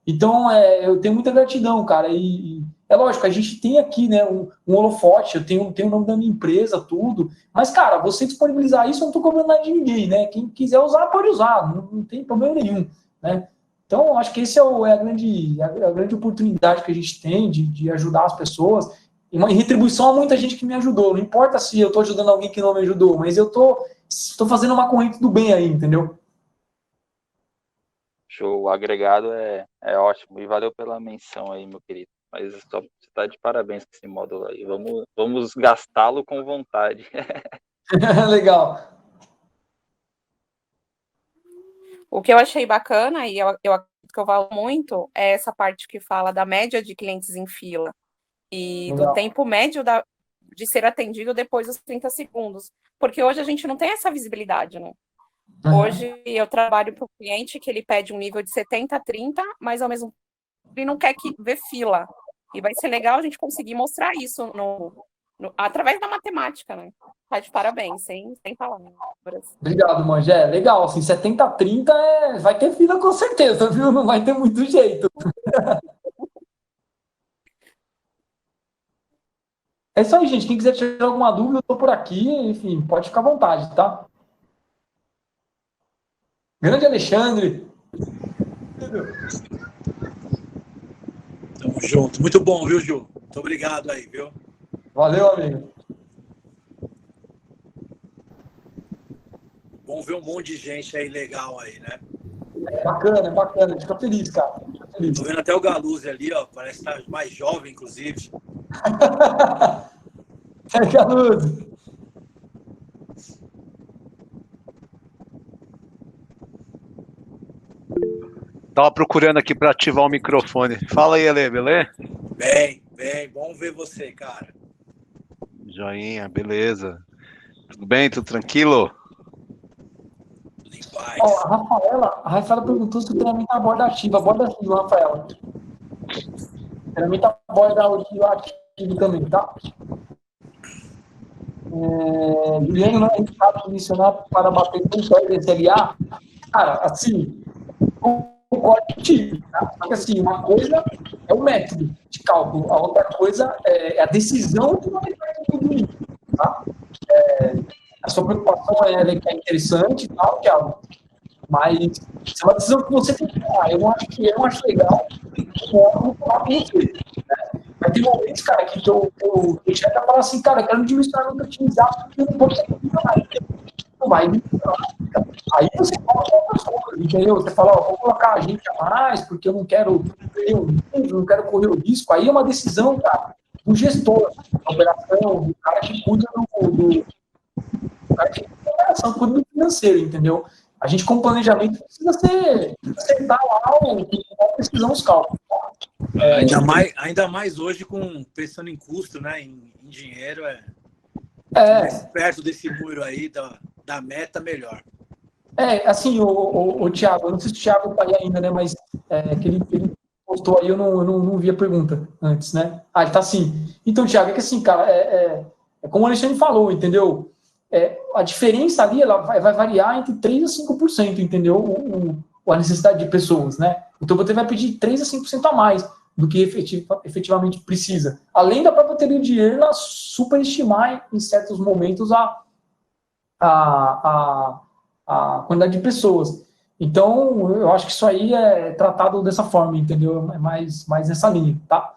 Então, eu tenho muita gratidão, cara. E é lógico, a gente tem aqui, né, um holofote, eu tenho o nome da minha empresa, tudo. Mas, cara, você disponibilizar isso, eu não tô cobrando nada de ninguém, né? Quem quiser usar, pode usar, não tem problema nenhum, né? Então, acho que esse é a grande oportunidade que a gente tem de ajudar as pessoas. Em retribuição a muita gente que me ajudou. Não importa se eu estou ajudando alguém que não me ajudou, mas eu estou fazendo uma corrente do bem aí, entendeu? Show, o agregado é ótimo. E valeu pela menção aí, meu querido. Mas você está de parabéns com esse módulo aí. Vamos gastá-lo com vontade. Legal. O que eu achei bacana, e eu acredito que eu falo muito, é essa parte que fala da média de clientes em fila e do tempo médio de ser atendido depois dos 30 segundos. Porque hoje a gente não tem essa visibilidade, né? Hoje eu trabalho para o cliente que ele pede um nível de 70 a 30, mas ao mesmo tempo ele não quer ver fila. E vai ser legal a gente conseguir mostrar isso através da matemática, né? Tá de parabéns, sem palavras. Obrigado, Mangé. Legal, assim, 70 a 30 vai ter fila com certeza, viu? Não vai ter muito jeito. É isso aí, gente. Quem quiser tirar alguma dúvida, eu tô por aqui. Enfim, pode ficar à vontade, tá? Grande Alexandre. Tamo junto. Muito bom, viu, Ju? Muito obrigado aí, viu? Valeu, amigo. Bom ver um monte de gente aí legal aí, né? Bacana. Fica feliz, cara. Fica feliz. Tô vendo até o Galuzzi ali, ó. Parece estar mais jovem, inclusive. Galudo. Tava procurando aqui para ativar o microfone. Fala aí, Ale, beleza? Bem, bom ver você, cara. Joinha, beleza. Tudo bem? Tudo tranquilo? Tudo em paz. Ó, a Rafaela perguntou se o treinamento é borda ativa. Borda ativa, Rafaela. O treinamento é borda ativa também, tá? Juliano não é indicado mencionar para bater com o SLA. Cara, assim, concordo contigo, tá? Porque, assim, uma coisa é o método de cálculo, a outra coisa é a decisão que vai fazer tudo isso, tá? A sua preocupação é interessante e tal, Thiago, mas é uma decisão que você tem que tomar. Eu não acho legal como tomar com você. Né? Mas tem momentos, cara, que eu chego a falar assim, cara, eu quero dimensionar muito otimizado porque eu não posso ser mais. Não vai dimensionar. Aí você coloca outras coisas, entendeu? Você fala, ó, vou colocar a gente a mais porque eu não quero perder o nível, não quero correr o risco. Aí é uma decisão, cara, do gestor da operação, do cara que cuida do cara que cuida da operação, cuida do financeiro, entendeu? A gente, com planejamento, precisa acertar lá com precisão os cálculos. Ainda mais hoje, pensando em custo, né? Em dinheiro, mais perto desse muro aí da meta, melhor. Assim, o Thiago, eu não sei se o Thiago está aí ainda, né? Mas que ele postou aí, eu não vi a pergunta antes, né? Ah, ele tá assim. Então, Thiago, é que assim, cara, como o Alexandre falou, entendeu? A diferença ali, ela vai variar entre 3% a 5%, entendeu? A necessidade de pessoas, né? Então, você vai pedir 3% a 5% a mais do que efetivamente precisa. Além da própria teoria de Erla superestimar, em certos momentos, a quantidade de pessoas. Então, eu acho que isso aí é tratado dessa forma, entendeu? É mais nessa linha, tá?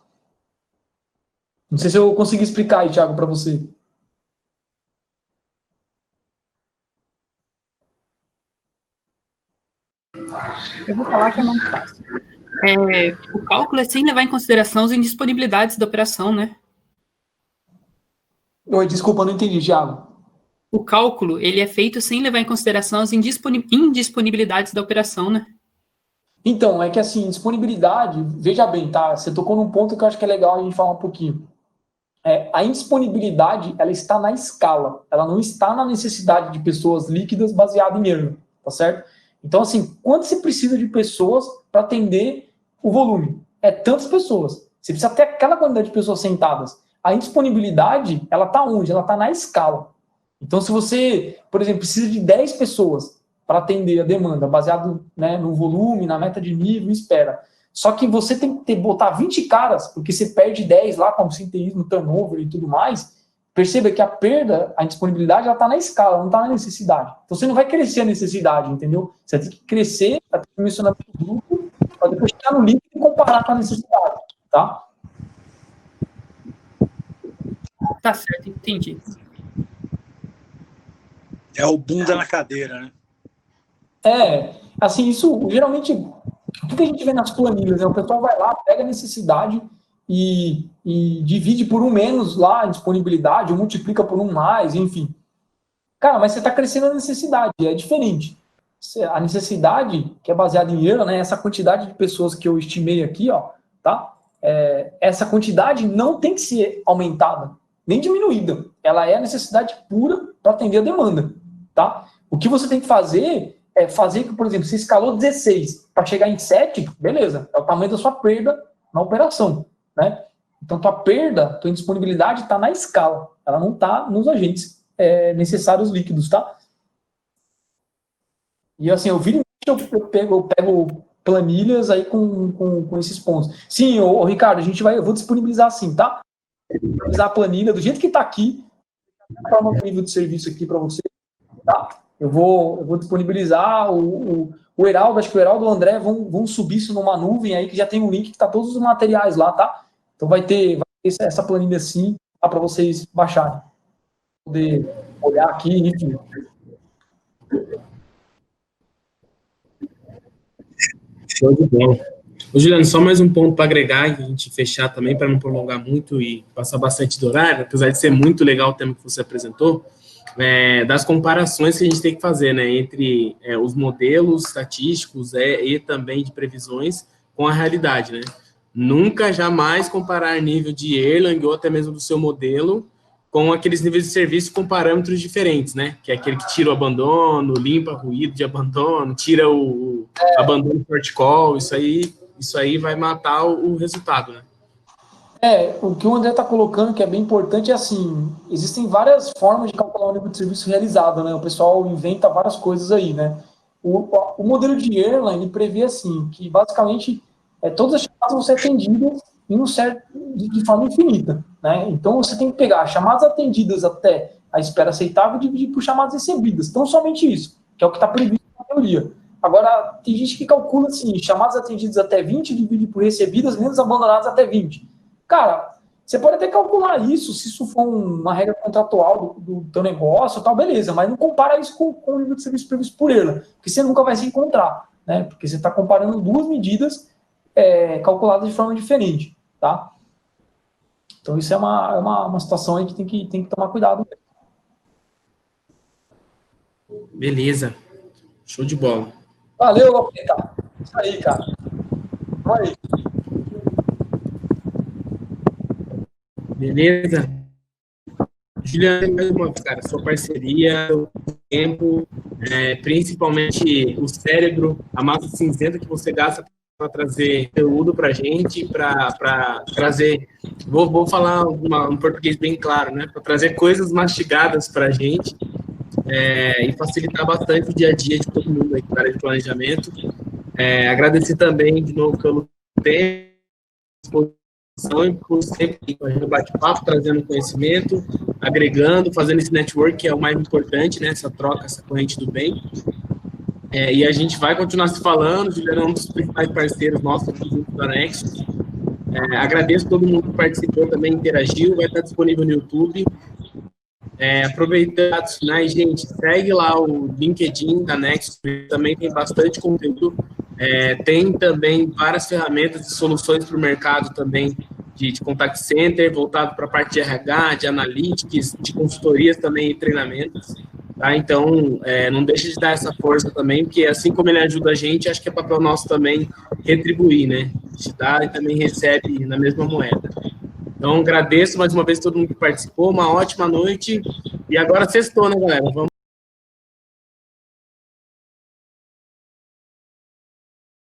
Não sei se eu consegui explicar aí, Thiago, para você. Eu vou falar que é muito fácil. O cálculo é sem levar em consideração as indisponibilidades da operação, né? Oi, desculpa, não entendi, Thiago. O cálculo, ele é feito sem levar em consideração as indisponibilidades da operação, né? Então, é que assim, disponibilidade, veja bem, tá? Você tocou num ponto que eu acho que é legal a gente falar um pouquinho. A indisponibilidade, ela está na escala, ela não está na necessidade de pessoas líquidas baseado em erro, tá certo? Então, assim, quanto você precisa de pessoas para atender o volume? É tantas pessoas. Você precisa ter aquela quantidade de pessoas sentadas. A indisponibilidade, ela está onde? Ela está na escala. Então, se você, por exemplo, precisa de 10 pessoas para atender a demanda, baseado, né, no volume, na meta de nível, espera. Só que você tem que botar 20 caras, porque você perde 10 lá com o absenteísmo, turnover e tudo mais. Perceba que a perda, a indisponibilidade, ela está na escala, não está na necessidade. Então, você não vai crescer a necessidade, entendeu? Você tem que crescer até o dimensionamento do grupo, para depois chegar no líquido e comparar com a necessidade, tá? Tá certo, entendi. É o bunda na cadeira, né? Assim, isso geralmente, o que a gente vê nas planilhas, né? O pessoal vai lá, pega a necessidade e divide por um menos lá a disponibilidade, ou multiplica por um mais, enfim. Cara, mas você está crescendo a necessidade, é diferente. A necessidade, que é baseada em euro, né? Essa quantidade de pessoas que eu estimei aqui, ó, tá? Essa quantidade não tem que ser aumentada, nem diminuída. Ela é a necessidade pura para atender a demanda, tá? O que você tem que fazer é fazer que, por exemplo, você escalou 16 para chegar em 7, beleza, é o tamanho da sua perda na operação, né? Então, tua perda, tua indisponibilidade está na escala, ela não está nos agentes necessários líquidos, tá? E assim, eu pego planilhas aí com esses pontos. Sim, Ricardo, eu vou disponibilizar assim, tá? Disponibilizar a planilha do jeito que está aqui, forma o nível de serviço aqui para você, tá? Eu vou disponibilizar o Heraldo, acho que o Heraldo e o André vão subir isso numa nuvem aí que já tem um link que tá todos os materiais lá, tá? Então vai ter essa planilha assim, tá, para vocês baixarem. Poder olhar aqui, enfim. Show de bola. Ô, Juliano, só mais um ponto para agregar e a gente fechar também, para não prolongar muito e passar bastante do horário, apesar de ser muito legal o tema que você apresentou, das comparações que a gente tem que fazer, né, entre os modelos estatísticos e também de previsões com a realidade, né? Nunca, jamais comparar nível de Erlang ou até mesmo do seu modelo com aqueles níveis de serviço com parâmetros diferentes, né? Que é aquele que tira o abandono, limpa ruído de abandono, tira o abandono short call, isso aí vai matar o resultado, né? O que o André está colocando, que é bem importante, é assim, existem várias formas de calcular o nível de serviço realizado, né? O pessoal inventa várias coisas aí, né? O modelo de Erlang, ele prevê, assim, que basicamente todas as chamadas vão ser atendidas de forma infinita, né? Então, você tem que pegar chamadas atendidas até a espera aceitável e dividir por chamadas recebidas. Então, somente isso, que é o que está previsto na teoria. Agora, tem gente que calcula assim, chamadas atendidas até 20 divide por recebidas menos abandonadas até 20. Cara, você pode até calcular isso, se isso for uma regra contratual do teu negócio, tal, beleza, mas não compara isso com o nível de serviço previsto por Erlang, porque você nunca vai se encontrar, né? Porque você está comparando duas medidas calculadas de forma diferente, tá? Então, isso é uma situação aí que tem que tomar cuidado. Beleza. Show de bola. Valeu, Lopeta. Isso aí, cara. Vamos aí. Beleza? Juliano, mais uma vez, cara, sua parceria, o tempo, principalmente o cérebro, a massa cinzenta que você gasta para trazer conteúdo para a gente, para trazer, vou falar um português bem claro, né? Para trazer coisas mastigadas para a gente e facilitar bastante o dia a dia de todo mundo aí na área de planejamento. Agradecer também, de novo, pelo tempo, e por sempre no bate-papo, trazendo conhecimento, agregando, fazendo esse network, que é o mais importante, né? Essa troca, essa corrente do bem. E a gente vai continuar se falando, Juliano é um dos principais parceiros nossos aqui junto da Nexus. Agradeço todo mundo que participou também, interagiu, vai estar disponível no YouTube. Aproveitando os finais, gente, segue lá o LinkedIn da Nexus, também tem bastante conteúdo. Tem também várias ferramentas e soluções para o mercado também de contact center, voltado para a parte de RH, de analytics, de consultorias também e treinamentos. Tá? Então, não deixe de dar essa força também, porque assim como ele ajuda a gente, acho que é papel nosso também retribuir, né? A gente dá e também recebe na mesma moeda. Então, agradeço mais uma vez todo mundo que participou, uma ótima noite. E agora sextou, né, galera? Vamos